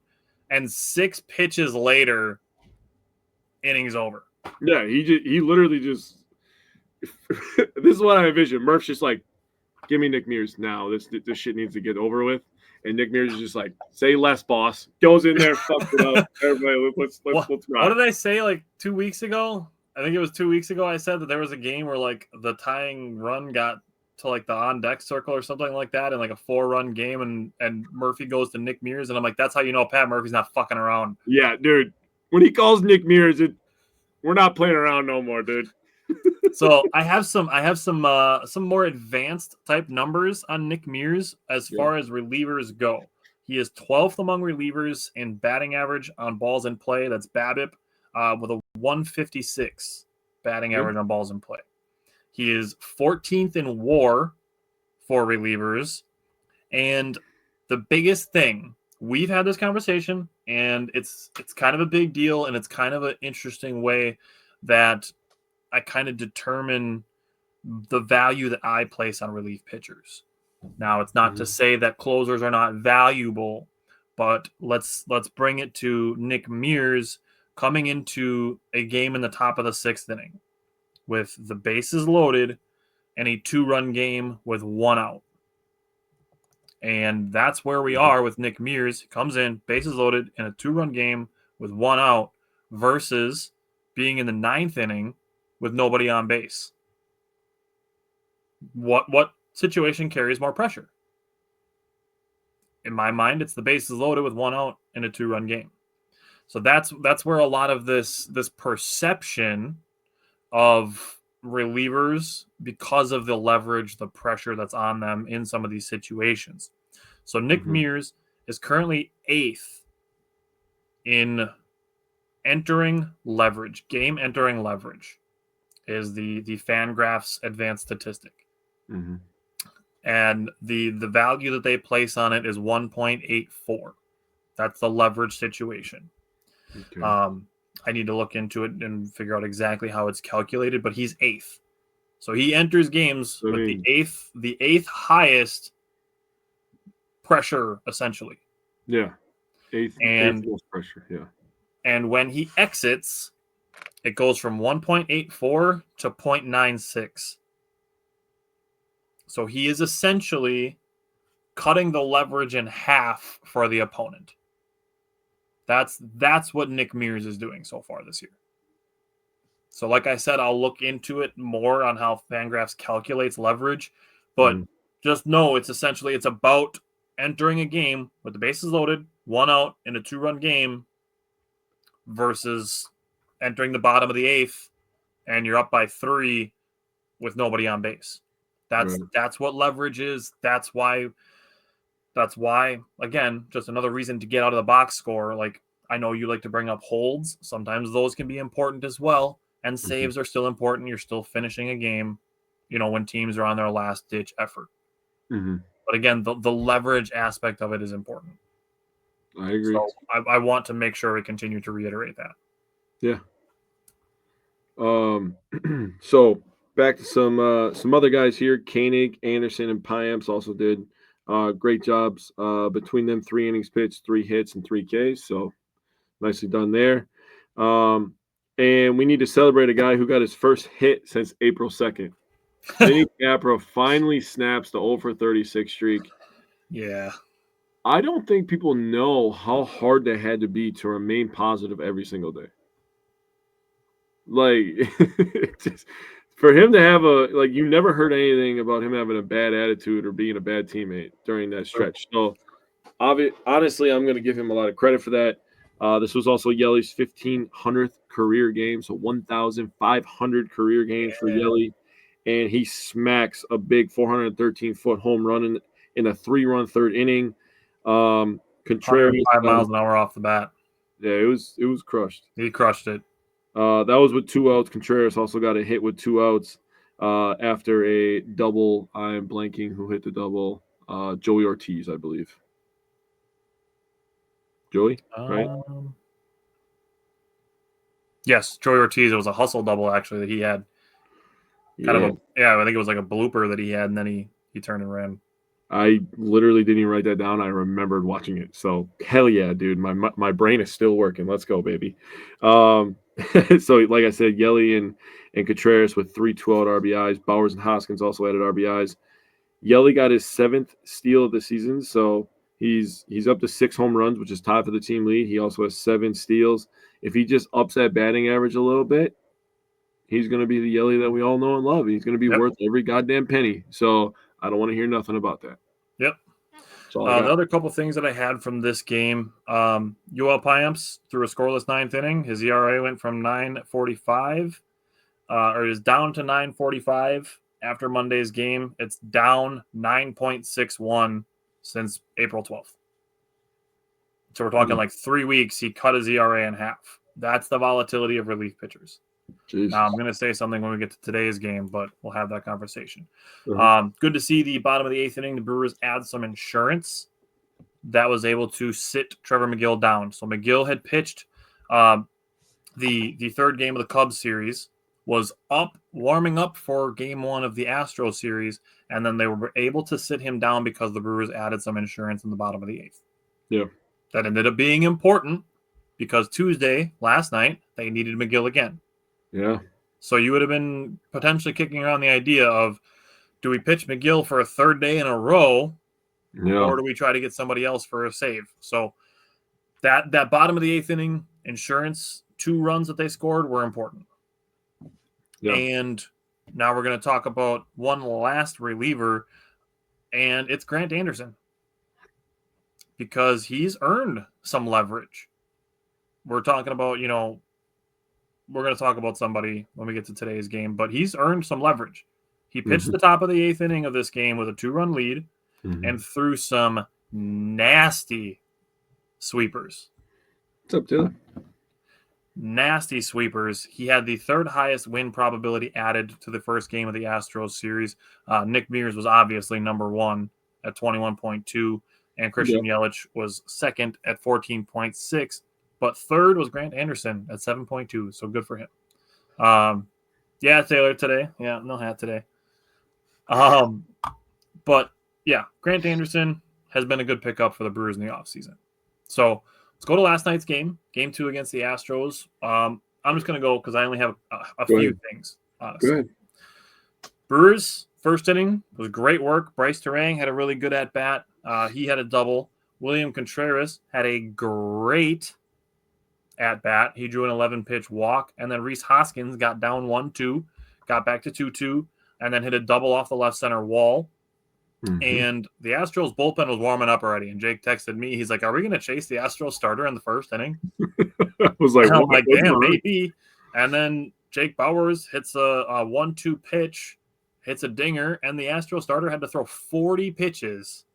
and 6 pitches later, innings over. Yeah, he literally just this is what I envision. Murph's just like, give me Nick Mears now. This shit needs to get over with. And Nick Mears is just like, say less, boss. Goes in there, fucks it up. Everybody, let's rock. What did I say like 2 weeks ago? I think it was 2 weeks ago. I said that there was a game where like the tying run got to like the on deck circle or something like that in like a 4-run game, and Murphy goes to Nick Mears, and I'm like, that's how you know Pat Murphy's not fucking around. Yeah, dude. When he calls Nick Mears, we're not playing around no more, dude. So I have some more advanced type numbers on Nick Mears as far as relievers go. He is 12th among relievers in batting average on balls in play. That's BABIP with a 156 batting average on balls in play. He is 14th in WAR for relievers. And the biggest thing, we've had this conversation, and it's kind of a big deal, and it's kind of an interesting way that I kind of determine the value that I place on relief pitchers. Now, it's not to say that closers are not valuable, but let's bring it to Nick Mears coming into a game in the top of the 6th inning with the bases loaded and a 2-run game with 1 out. And that's where we are with Nick Mears. He comes in, bases loaded, in a 2-run game with 1 out versus being in the 9th inning with nobody on base. What situation carries more pressure? In my mind, it's the bases loaded with 1 out in a 2-run game. So that's where a lot of this perception of relievers, because of the leverage, the pressure that's on them in some of these situations. So Nick Mears is currently 8th in entering leverage, game entering leverage is the Fangraphs advanced statistic. And the value that they place on it is 1.84. That's the leverage situation. Okay. I need to look into it and figure out exactly how it's calculated, but he's 8th. So he enters games with the eighth highest pressure, essentially. Yeah. Eighth most pressure, yeah. And when he exits, it goes from 1.84 to 0.96. So he is essentially cutting the leverage in half for the opponent. That's what Nick Mears is doing so far this year. So like I said, I'll look into it more on how Fangraphs calculates leverage, but just know it's about entering a game with the bases loaded, 1 out in a 2-run game versus entering the bottom of the 8th and you're up by 3 with nobody on base. That's what leverage is. That's why, again, just another reason to get out of the box score. Like, I know you like to bring up holds. Sometimes those can be important as well. And saves are still important. You're still finishing a game, when teams are on their last-ditch effort. But again, the leverage aspect of it is important. I agree. So I want to make sure we continue to reiterate that. Yeah. So back to some other guys here. Koenig, Anderson, and Piamps also did great jobs. Between them, 3 innings pitched, 3 hits, and 3 Ks. So nicely done there. And we need to celebrate a guy who got his first hit since April 2nd. Vinny Capra finally snaps the 0-for-36 streak. Yeah. I don't think people know how hard that had to be to remain positive every single day. Like, just, for him to have you never heard anything about him having a bad attitude or being a bad teammate during that stretch. So, honestly, I'm going to give him a lot of credit for that. This was also Yelly's 1,500th career game, so 1,500 career games for Yelly. And he smacks a big 413-foot home run in a 3-run third inning. Contreras 5 miles an hour off the bat. Yeah, it was crushed. He crushed it. That was with 2 outs. Contreras also got a hit with 2 outs after a double. I'm blanking who hit the double. Joey Ortiz, I believe. Joey, right? Yes, Joey Ortiz. It was a hustle double actually that he had. I think it was like a blooper that he had, and then he turned and ran. I literally didn't even write that down. I remembered watching it. So hell yeah, dude. My brain is still working. Let's go, baby. So like I said, Yelly and Contreras with 3 2-out RBIs. Bowers and Hoskins also added RBIs. Yelly got his 7th steal of the season, so he's up to 6 home runs, which is tied for the team lead. He also has 7 steals. If he just ups that batting average a little bit, he's going to be the Yelly that we all know and love. He's going to be worth every goddamn penny. So I don't want to hear nothing about that. Yep. The other couple things that I had from this game, Yoel Payamps threw a scoreless 9th inning. His ERA went from 9.45, or is down to 9.45 after Monday's game. It's down 9.61 since April 12th. So we're talking like 3 weeks. He cut his ERA in half. That's the volatility of relief pitchers. Jesus. Now, I'm going to say something when we get to today's game, but we'll have that conversation. Good to see the bottom of the 8th inning. The Brewers add some insurance that was able to sit Trevor McGill down. So McGill had pitched the third game of the Cubs series, was warming up for game 1 of the Astros series, and then they were able to sit him down because the Brewers added some insurance in the bottom of the 8th. Yeah. That ended up being important because Tuesday, last night, they needed McGill again. Yeah. So you would have been potentially kicking around the idea of, do we pitch McGill for a third day in a row, or do we try to get somebody else for a save? So that bottom of the 8th inning insurance 2 runs that they scored were important. Yeah. And now we're going to talk about one last reliever, and it's Grant Anderson, because he's earned some leverage. We're talking about, we're going to talk about somebody when we get to today's game, but he's earned some leverage. He pitched the top of the 8th inning of this game with a 2-run lead and threw some nasty sweepers. What's up, Taylor? Nasty sweepers. He had the 3rd highest win probability added to the first game of the Astros series. Nick Mears was obviously number 1 at 21.2, and Christian Yelich was 2nd at 14.6. But 3rd was Grant Anderson at 7.2, so good for him. Yeah, Taylor today. Yeah, no hat today. But, yeah, Grant Anderson has been a good pickup for the Brewers in the offseason. So let's go to last night's game, game 2 against the Astros. I'm just going to go because I only have a few things, honestly. Good. Brewers, first inning was great work. Bryce Terang had a really good at-bat. He had a double. William Contreras had a great at-bat. He drew an 11-pitch walk, and then Rhys Hoskins got down 1-2, got back to 2-2, and then hit a double off the left center wall. And the Astros bullpen was warming up already, and Jake texted me. He's like, are we going to chase the Astros starter in the first inning? I was like, I'm like, damn, maybe. And then Jake Bowers hits a 1-2 pitch, hits a dinger, and the Astros starter had to throw 40 pitches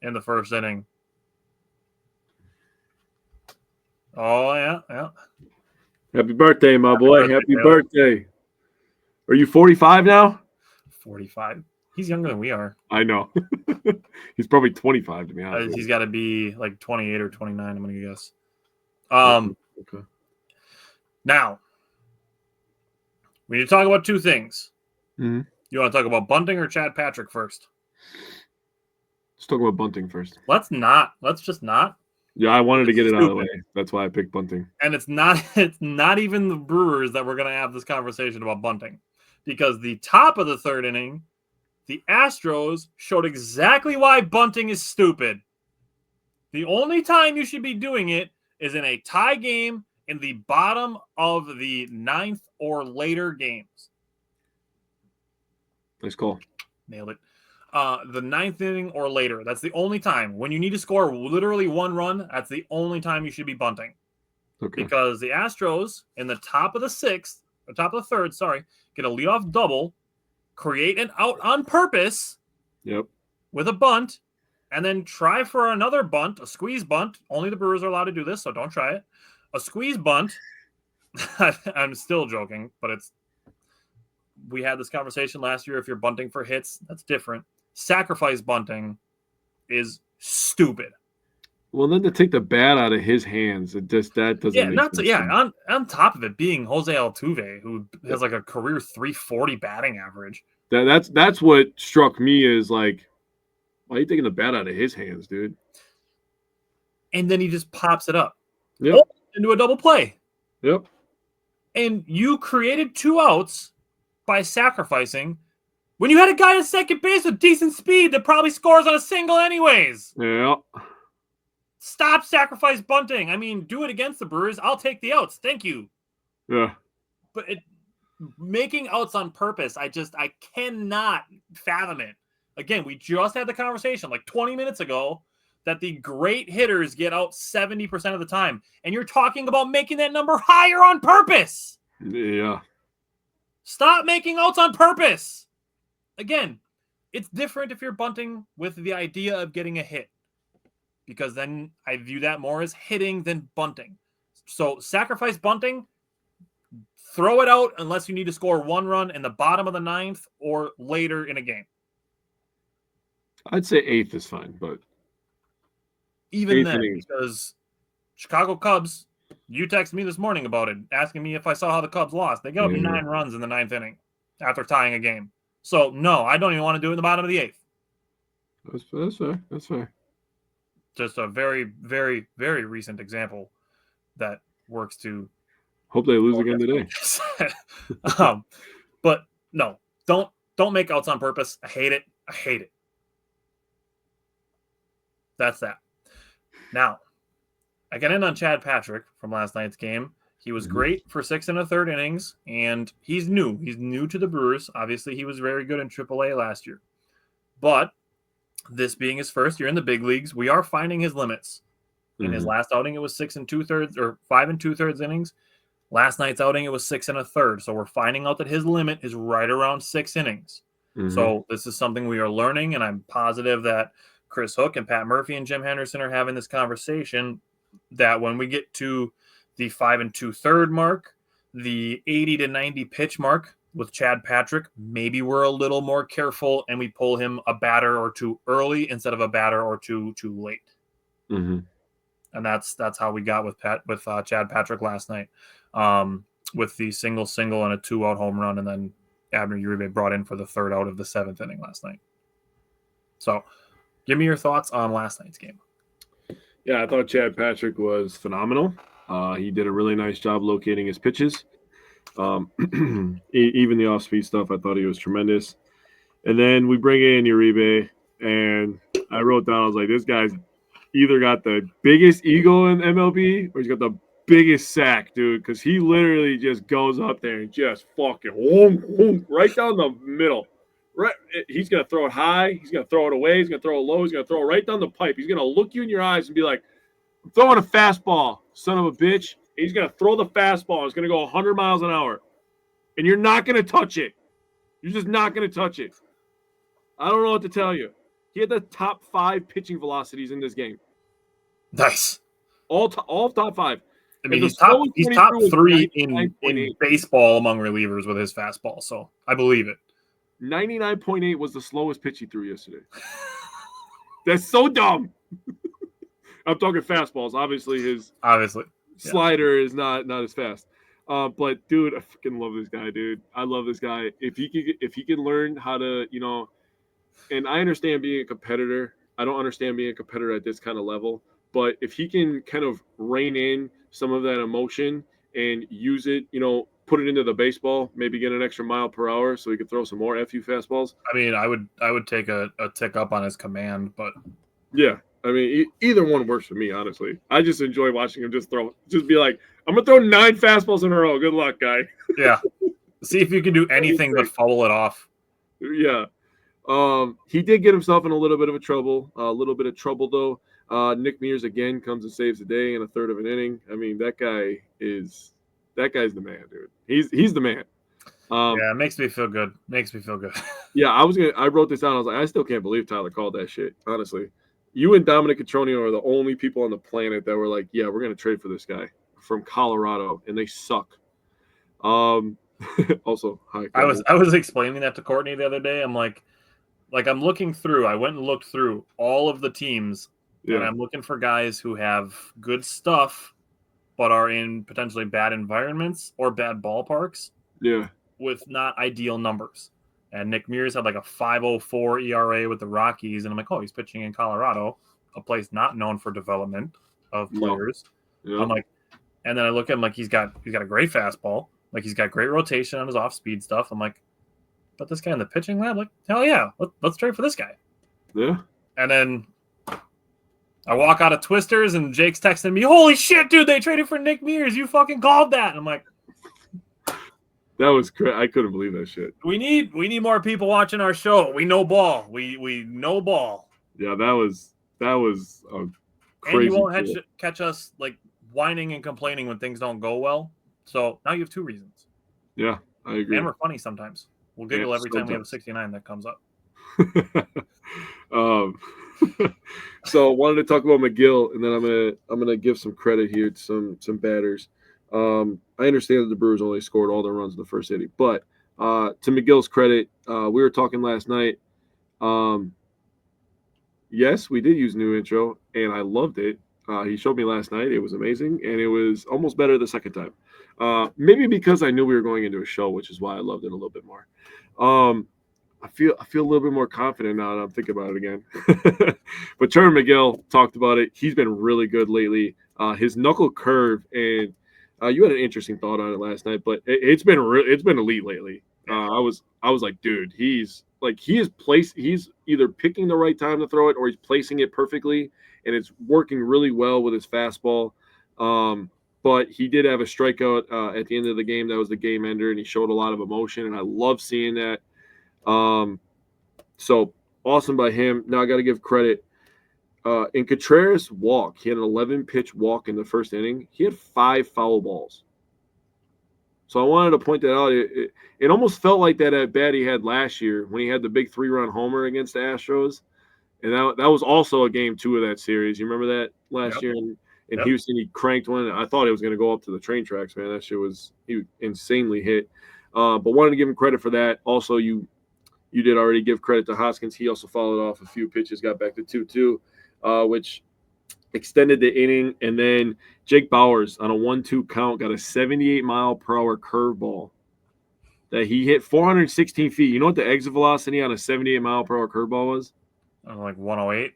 in the first inning. Oh, yeah. Happy birthday, my boy. Happy birthday. Are you 45 now? 45. He's younger than we are. I know. He's probably 25, to be honest. He's got to be like 28 or 29, I'm going to guess. Okay. Now, we need to talk about 2 things. You want to talk about Bunting or Chad Patrick first? Let's talk about Bunting first. Let's just not. Yeah, I wanted to get it out of the way. That's why I picked Bunting. And it's not even the Brewers that we're going to have this conversation about Bunting. because the top of the third inning, the Astros showed exactly why bunting is stupid. The only time you should be doing it is in a tie game in the bottom of the ninth or later games. Nice call. Nailed it. The ninth inning or later. That's the only time. When you need to score literally one run, that's the only time you should be bunting. Okay. Because the Astros in the top of the third, get a leadoff double, create an out on purpose with a bunt, and then try for another bunt, a squeeze bunt. Only the Brewers are allowed to do this, so don't try it. A squeeze bunt. I'm still joking, but we had this conversation last year. If you're bunting for hits, that's different. Sacrifice bunting is stupid. Well, then to take the bat out of his hands, that doesn't make sense. On top of it being Jose Altuve, who has like a career 340 batting average. That's what struck me is like, why are you taking the bat out of his hands, dude? And then he just pops it up. Yep. Into a double play. Yep. And you created 2 outs by sacrificing when you had a guy at second base with decent speed that probably scores on a single anyways. Yeah. Stop sacrifice bunting. I mean, do it against the Brewers. I'll take the outs. Thank you. Yeah. But making outs on purpose, I cannot fathom it. Again, we just had the conversation like 20 minutes ago that the great hitters get out 70% of the time. And you're talking about making that number higher on purpose. Yeah. Stop making outs on purpose. Again, it's different if you're bunting with the idea of getting a hit, because then I view that more as hitting than bunting. So sacrifice bunting, throw it out unless you need to score 1 run in the bottom of the 9th or later in a game. I'd say 8th is fine, but even then, because Chicago Cubs, you texted me this morning about it, asking me if I saw how the Cubs lost. They got up 9 runs in the 9th inning after tying a game. So, no, I don't even want to do it in the bottom of the 8th. That's fair. That's fair. Just a very, very, very recent example that works to... Hope they lose again today. But, no, don't make outs on purpose. I hate it. That's that. Now, I can end on Chad Patrick from last night's game. He was great for 6 1/3 innings, and he's new. He's new to the Brewers. Obviously, he was very good in AAA last year. But this being his first year in the big leagues, we are finding his limits. In his last outing, it was 6 2/3 or 5 2/3 innings. Last night's outing, it was 6 1/3. So we're finding out that his limit is right around 6 innings. So this is something we are learning, and I'm positive that Chris Hook and Pat Murphy and Jim Henderson are having this conversation, that when we get to the 5 2/3 mark, the 80 to 90 pitch mark with Chad Patrick, maybe we're a little more careful and we pull him a batter or 2 early instead of a batter or 2 too late. And that's how we got with Chad Patrick last night, with the single and a 2-out home run, and then Abner Uribe brought in for the 3rd out of the 7th inning last night. So, give me your thoughts on last night's game. Yeah, I thought Chad Patrick was phenomenal. He did a really nice job locating his pitches. Even the off-speed stuff, I thought he was tremendous. And then we bring in Uribe, and I wrote down, I was like, this guy's either got the biggest ego in MLB or he's got the biggest sack, dude, because he literally just goes up there and just fucking right down the middle. Right, he's going to throw it high. He's going to throw it away. He's going to throw it low. He's going to throw it right down the pipe. He's going to look you in your eyes and be like, I'm throwing a fastball, son of a bitch. He's going to throw the fastball. It's going to go 100 miles an hour. And you're not going to touch it. You're just not going to touch it. I don't know what to tell you. He had the top 5 pitching velocities in this game. Nice. All top 5. I mean, he's top 3 in baseball among relievers with his fastball, so I believe it. 99.8 was the slowest pitch he threw yesterday. That's so dumb. I'm talking fastballs. Obviously, his slider is not as fast. But dude, I freaking love this guy, dude. I love this guy. If he can learn how to, and I understand being a competitor. I don't understand being a competitor at this kind of level. But if he can kind of rein in some of that emotion and use it, put it into the baseball, maybe get an extra mile per hour so he could throw some more FU fastballs. I mean, I would take a tick up on his command, but yeah, I mean, either one works for me, honestly. I just enjoy watching him just be like, I'm gonna throw 9 fastballs in a row. Good luck, guy. Yeah, see if you can do anything but foul it off. Yeah. He did get himself in a little bit of trouble though. Nick Mears again comes and saves the day in a third of an inning. I mean, that guy's the man, dude. He's the man. Yeah, it makes me feel good. Yeah, I wrote this down. I was like, I still can't believe Tyler called that shit. Honestly, you and Dominic Cotroneo are the only people on the planet that were like, yeah, we're gonna trade for this guy from Colorado, and they suck. Also, hi. I was explaining that to Courtney the other day. I'm like I'm looking through. I went and looked through all of the teams, and I'm looking for guys who have good stuff, but are in potentially bad environments or bad ballparks. Yeah. With not ideal numbers. And Nick Mears had like a 5.04 ERA with the Rockies, and I'm like, oh, he's pitching in Colorado, a place not known for development of players. Yeah. I'm like, and then I look at him like he's got a great fastball, like he's got great rotation on his off-speed stuff. I'm like, but this guy in the pitching lab, like, hell yeah, let's trade for this guy. Yeah. And then I walk out of Twisters, and Jake's texting me, holy shit, dude, they traded for Nick Mears. You fucking called that. And I'm like, that was crazy. I couldn't believe that shit. We need more people watching our show. We know ball. We know ball. Yeah, that was a crazy. And you won't catch us like whining and complaining when things don't go well. So now you have 2 reasons. Yeah, I agree. And we're funny sometimes. We'll giggle every time we have a 69 that comes up. So I wanted to talk about McGill, and then I'm gonna give some credit here to some batters. I understand that the Brewers only scored all their runs in the first inning, but to McGill's credit, we were talking last night. Yes, we did use new intro, and I loved it. He showed me last night. It was amazing, and it was almost better the second time. Maybe because I knew we were going into a show, which is why I loved it a little bit more. I feel a little bit more confident now that I'm thinking about it again. But Trevor McGill talked about it. He's been really good lately. His knuckle curve, and you had an interesting thought on it last night, but it's been elite lately. I was like, dude, he's either picking the right time to throw it or he's placing it perfectly, and it's working really well with his fastball. But he did have a strikeout at the end of the game. That was the game ender, and he showed a lot of emotion, and I love seeing that. So awesome by him. Now I got to give credit. In Contreras' walk, he had an 11-pitch walk in the first inning. He had 5 foul balls. So I wanted to point that out. It almost felt like that at bat he had last year when he had the big 3-run homer against the Astros. And that was also a game 2 of that series. You remember that last year in Houston? He cranked one. I thought it was going to go up to the train tracks, man. That shit was insanely hit. But wanted to give him credit for that. Also, you did already give credit to Hoskins. He also followed off a few pitches, got back to 2-2. Which extended the inning. And then Jake Bauers on a 1-2 count got a 78-mile-per-hour curveball that he hit 416 feet. You know what the exit velocity on a 78-mile-per-hour curveball was? Like 108?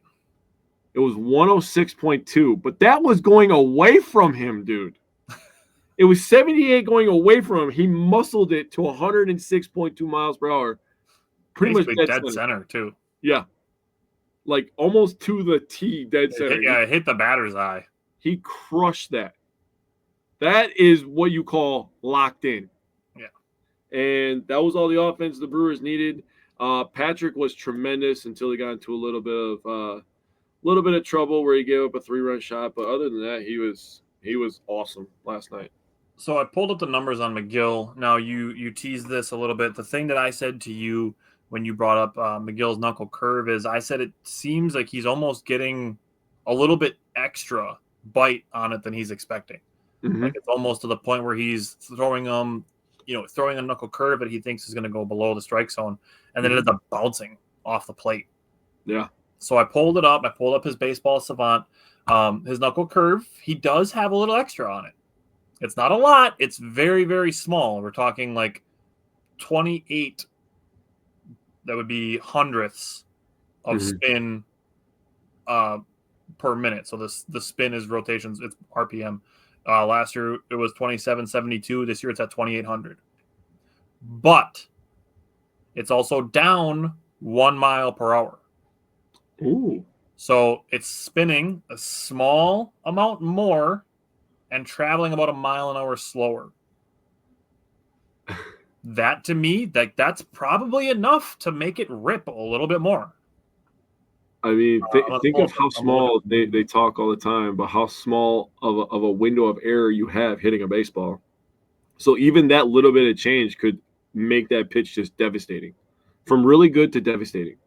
It was 106.2, but that was going away from him, dude. It was 78 going away from him. He muscled it to 106.2 miles per hour. Pretty much dead center, too. Yeah. Like almost to the T, dead center. It hit the batter's eye. He crushed that. That is what you call locked in. Yeah. And that was all the offense the Brewers needed. Patrick was tremendous until he got into a little bit of trouble where he gave up a 3-run shot. But other than that, he was awesome last night. So I pulled up the numbers on McGill. Now you teased this a little bit. The thing that I said to you when you brought up McGill's knuckle curve is I said it seems like he's almost getting a little bit extra bite on it than he's expecting. Mm-hmm. Like it's almost to the point where he's throwing a knuckle curve that he thinks is going to go below the strike zone, and then it ends up bouncing off the plate. Yeah. So I pulled it up. I pulled up his baseball savant. His knuckle curve, he does have a little extra on it. It's not a lot. It's very, very small. We're talking like 28. That would be hundredths of spin per minute. So the spin is rotations. It's RPM. Last year it was 2,772. This year it's at 2,800. But it's also down 1 mile per hour. Ooh. So it's spinning a small amount more and traveling about 1 mile an hour slower. That to me, that's probably enough to make it rip a little bit more. I mean, think of how small they talk all the time, but how small of a window of error you have hitting a baseball. So even that little bit of change could make that pitch just devastating, from really good to devastating.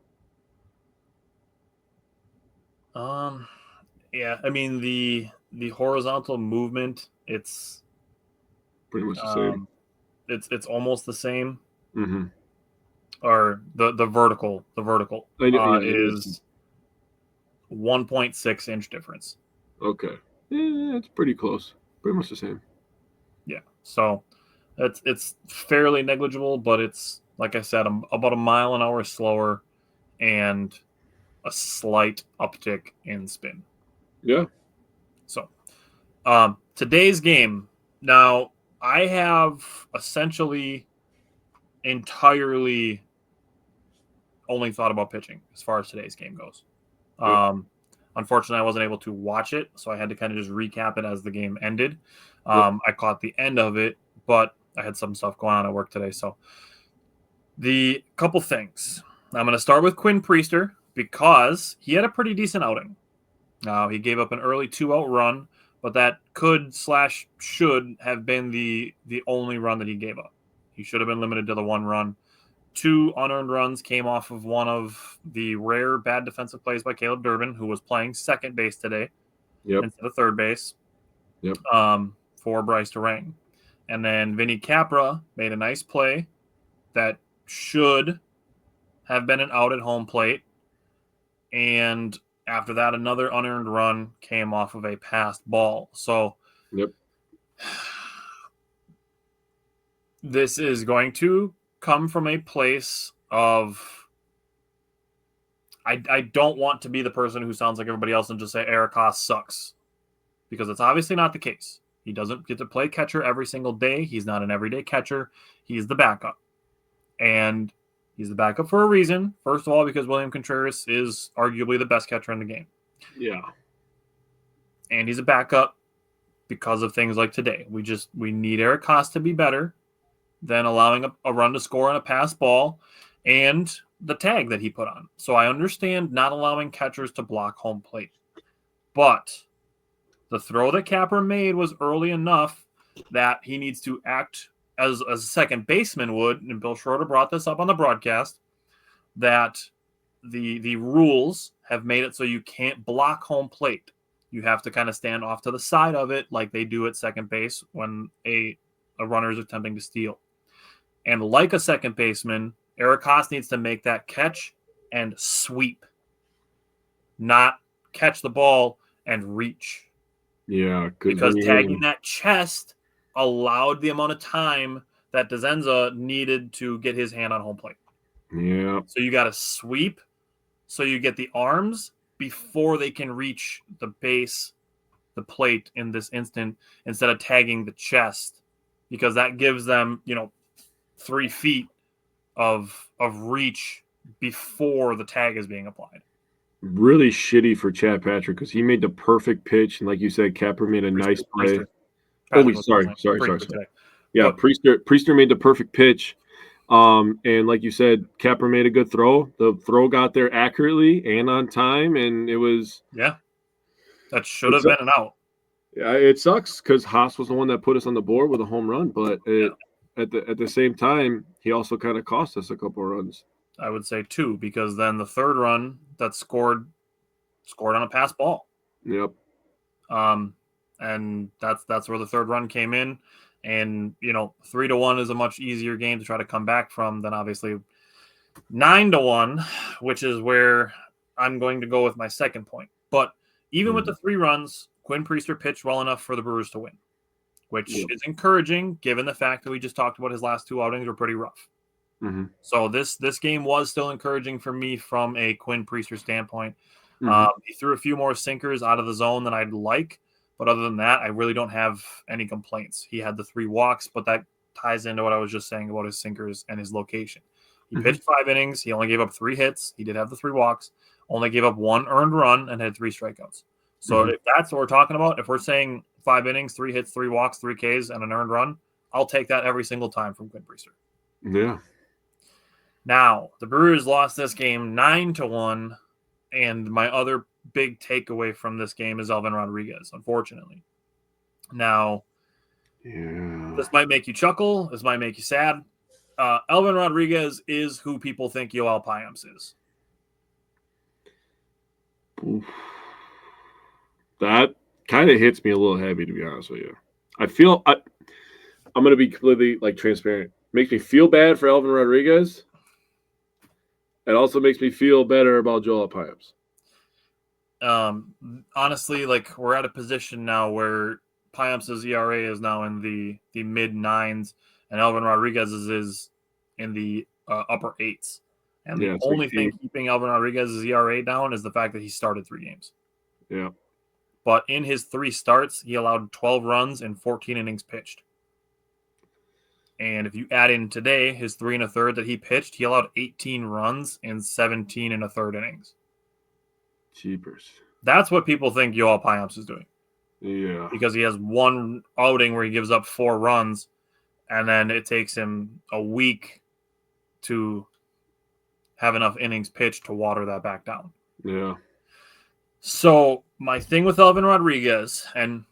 Yeah, I mean the horizontal movement, it's Pretty much the same. It's almost the same. Mm-hmm. Or the vertical is 1.6 inch difference. Okay, yeah, it's pretty close. Pretty much the same. Yeah, so it's fairly negligible, but it's like I said, about 1 mile an hour slower and a slight uptick in spin. Yeah. So, today's game. Now, I have essentially entirely only thought about pitching as far as today's game goes. Unfortunately, I wasn't able to watch it, so I had to kind of just recap it as the game ended. I caught the end of it, but I had some stuff going on at work today. So, the couple things. I'm going to start with Quinn Priester because he had a pretty decent outing. He gave up an early 2-out run, but that should have been the only run that he gave up. He should have been limited to the 1 run. 2 unearned runs came off of one of the rare bad defensive plays by Caleb Durbin, who was playing second base today instead of third base for Bryce Durang. And then Vinny Capra made a nice play that should have been an out at home plate. And after that, another unearned run came off of a passed ball. So this is going to come from a place of I don't want to be the person who sounds like everybody else and just say Eric Haas sucks, because it's obviously not the case. He doesn't get to play catcher every single day. He's not an everyday catcher. He's the backup. And he's the backup for a reason. First of all, because William Contreras is arguably the best catcher in the game. Yeah. And he's a backup because of things like today. We need Eric Haas to be better than allowing a run to score on a pass ball and the tag that he put on. So I understand not allowing catchers to block home plate. But the throw that Capper made was early enough that he needs to act as a second baseman would, and Bill Schroeder brought this up on the broadcast, that the rules have made it so you can't block home plate. You have to kind of stand off to the side of it like they do at second base when a runner is attempting to steal. And like a second baseman, Eric Haas needs to make that catch and sweep, not catch the ball and reach. Yeah. Because tagging that chest allowed the amount of time that DeZenza needed to get his hand on home plate. Yeah. So you got to sweep so you get the arms before they can reach the base, the plate in this instant, instead of tagging the chest, because that gives them, 3 feet of reach before the tag is being applied. Really shitty for Chad Patrick because he made the perfect pitch, and like you said, Capper made a nice play. Sorry. Yeah, Priester made the perfect pitch. And like you said, Capper made a good throw. The throw got there accurately and on time, and it was that should have been an out. Yeah, it sucks because Haas was the one that put us on the board with a home run, but at the same time, he also kind of cost us a couple of runs. I would say 2, because then the third run that scored on a pass ball. Yep. And that's where the third run came in. And 3-1 is a much easier game to try to come back from than obviously 9-1, which is where I'm going to go with my second point. But even with the 3 runs, Quinn Priester pitched well enough for the Brewers to win, which is encouraging given the fact that we just talked about his last 2 outings were pretty rough. Mm-hmm. So this game was still encouraging for me from a Quinn Priester standpoint. He threw a few more sinkers out of the zone than I'd like, But other than that, I really don't have any complaints. He had the 3 walks, but that ties into what I was just saying about his sinkers and his location. He pitched 5 innings. He only gave up 3 hits. He did have the 3 walks, only gave up 1 earned run, and had 3 strikeouts. So if that's what we're talking about, if we're saying 5 innings, 3 hits, 3 walks, 3 Ks, and an earned run, I'll take that every single time from Quinn Priester. Yeah. Now, the Brewers lost this game 9-1, and my other big takeaway from this game is Elvin Rodriguez, unfortunately. Now, this might make you chuckle. This might make you sad. Elvin Rodriguez is who people think Yoel Payamps is. Oof. That kind of hits me a little heavy, to be honest with you. I'm going to be completely transparent. Makes me feel bad for Elvin Rodriguez. It also makes me feel better about Joel Payamps. Honestly, we're at a position now where Payamps' ERA is now in the mid 9s, and Elvin Rodriguez's is in the upper 8s. And the only thing keeping Elvin Rodriguez's ERA down is the fact that he started 3 games. Yeah. But in his 3 starts, he allowed 12 runs and 14 innings pitched. And if you add in today, his 3 1/3 that he pitched, he allowed 18 runs and 17 1/3 innings. Jeepers. That's what people think Yoel Payamps is doing. Yeah. Because he has 1 outing where he gives up 4 runs, and then it takes him a week to have enough innings pitched to water that back down. Yeah. So my thing with Elvin Rodriguez, and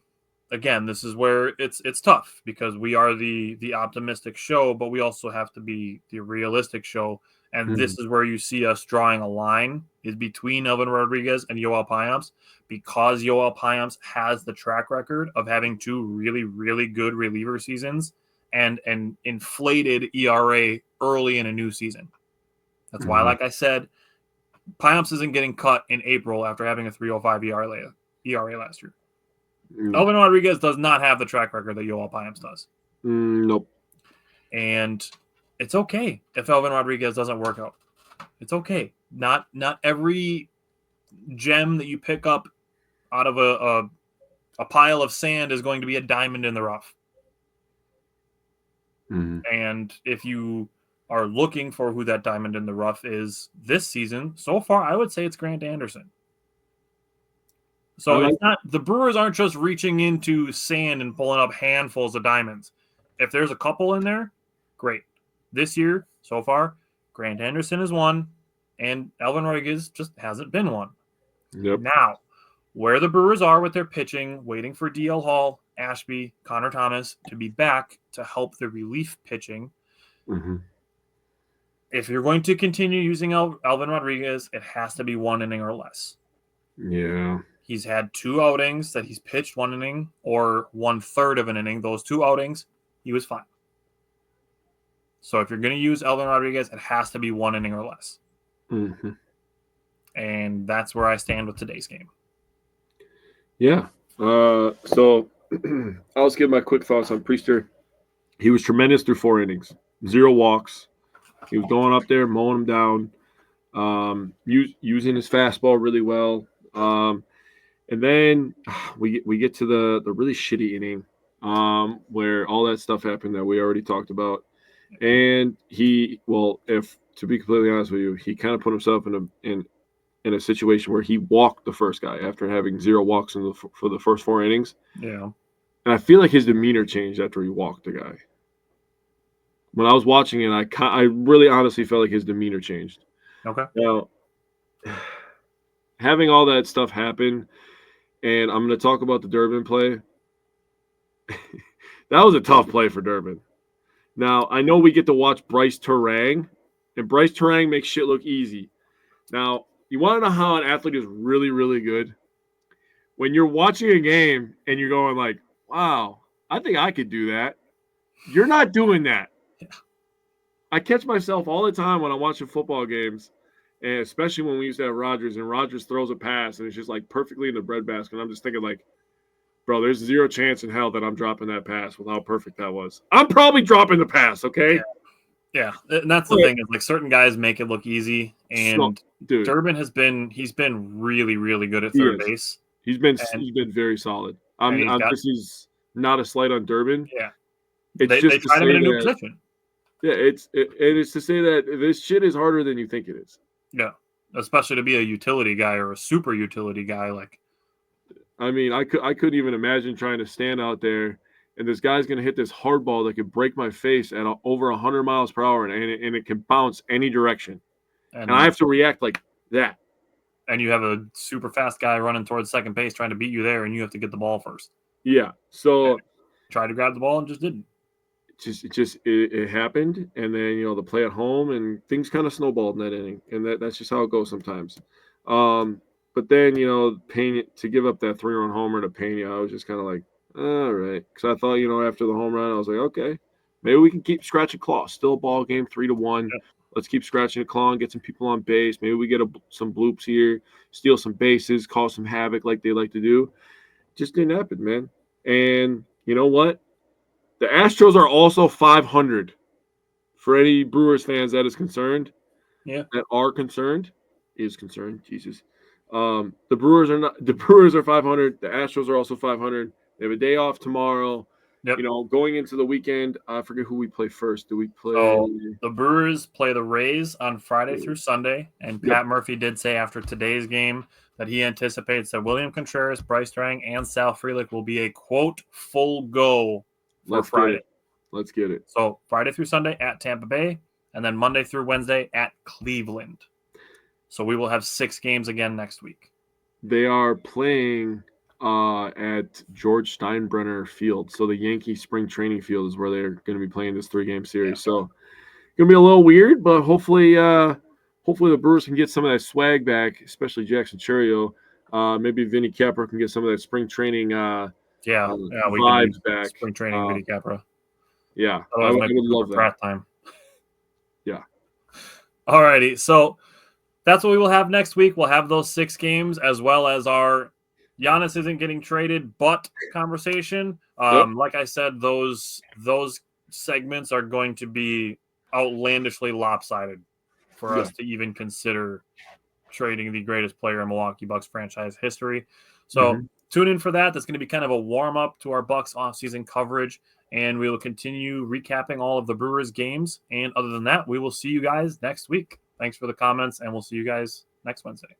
again, this is where it's tough because we are the optimistic show, but we also have to be the realistic show. And this is where you see us drawing a line is between Elvin Rodriguez and Yoel Payamps, because Yoel Payamps has the track record of having 2 really, really good reliever seasons and an inflated ERA early in a new season. That's why, like I said, Payamps isn't getting cut in April after having a 3.05 ERA last year. Elvin Rodriguez does not have the track record that Yoel Payamps does. Nope. And it's okay if Elvin Rodriguez doesn't work out. It's okay. Not every gem that you pick up out of a pile of sand is going to be a diamond in the rough. And if you are looking for who that diamond in the rough is this season, so far I would say it's Grant Anderson. So it's not, the Brewers aren't just reaching into sand and pulling up handfuls of diamonds. If there's a couple in there, great. This year, so far, Grant Anderson is one, and Elvin Rodriguez just hasn't been one. Yep. Now, where the Brewers are with their pitching, waiting for DL Hall, Ashby, Connor Thomas to be back to help the relief pitching. If you're going to continue using Elvin Rodriguez, it has to be 1 inning or less. Yeah. He's had 2 outings that he's pitched 1 inning or 1/3 of an inning. Those 2 outings, he was fine. So if you're going to use Elvin Rodriguez, it has to be 1 inning or less. And that's where I stand with today's game. Yeah. So I'll just give my quick thoughts on Priester. He was tremendous through 4 innings. 0 walks. He was going up there, mowing them down, using his fastball really well. And then we get to the really shitty inning where all that stuff happened that we already talked about. And to be completely honest with you, he kind of put himself in a situation where he walked the first guy after having 0 walks for the first 4 innings. Yeah. And I feel like his demeanor changed after he walked the guy. When I was watching it, I really honestly felt like his demeanor changed. Okay. Now, having all that stuff happen, and I'm going to talk about the Durbin play. That was a tough play for Durbin. Now, I know we get to watch Bryce Terang, and Bryce Terang makes shit look easy. Now, you want to know how an athlete is really, really good? When you're watching a game and you're going like, wow, I think I could do that. You're not doing that. I catch myself all the time when I'm watching football games, and especially when we used to have Rodgers, and Rodgers throws a pass, and it's just like perfectly in the breadbasket. And I'm just thinking like, bro, there's 0 chance in hell that I'm dropping that pass with how perfect that was. I'm probably dropping the pass, okay? Yeah. And that's the thing is like certain guys make it look easy, and Durbin he's been really, really good at third base. He's been very solid. This is not a slight on Durbin. Yeah. It's They just to tried him say in a new that, position. yeah, it's to say that this shit is harder than you think it is. Yeah. Especially to be a utility guy or a super utility guy. Like, I mean, I couldn't even imagine trying to stand out there and this guy's going to hit this hard ball that could break my face at over 100 miles per hour and it can bounce any direction. And I have to react like that. And you have a super fast guy running towards second base trying to beat you there, and you have to get the ball first. Yeah. So tried to grab the ball and just didn't. It happened, and then the play at home and things kind of snowballed in that inning, and that's just how it goes sometimes. But then Pena to give up that 3-run homer to Pena, I was just kind of like, all right, because I thought after the home run, I was like, okay, maybe we can keep scratching claws. Still a ball game, 3-1. Yep. Let's keep scratching the claw and get some people on base. Maybe we get some bloops here, steal some bases, cause some havoc like they like to do. Just didn't happen, man. And you know what? The Astros are also 500. For any Brewers fans that is concerned, that are concerned, Jesus. The Brewers are 500. The Astros are also 500. They have a day off tomorrow. Yep. Going into the weekend, I forget who we play first. Do we play? The Brewers play the Rays on Friday through Sunday, and Pat Murphy did say after today's game that he anticipates that William Contreras, Bryce Strang, and Sal Frelick will be a, quote, full go for Friday. Let's get it. So Friday through Sunday at Tampa Bay, and then Monday through Wednesday at Cleveland. So we will have 6 games again next week. They are playing at George Steinbrenner Field. So the Yankee spring training field is where they're going to be playing this 3-game series. Yeah. So going to be a little weird, but hopefully the Brewers can get some of that swag back, especially Jackson Chourio. Maybe Vinny Capra can get some of that spring training we vibes can back. Spring training Vinny Capra. Yeah, I would love that. Time. Yeah. All righty. So that's what we will have next week. We'll have those 6 games as well as our Giannis isn't getting traded, but conversation. Like I said, those segments are going to be outlandishly lopsided for us to even consider trading the greatest player in Milwaukee Bucks franchise history. So tune in for that. That's going to be kind of a warm-up to our Bucks offseason coverage, and we will continue recapping all of the Brewers games. And other than that, we will see you guys next week. Thanks for the comments, and we'll see you guys next Wednesday.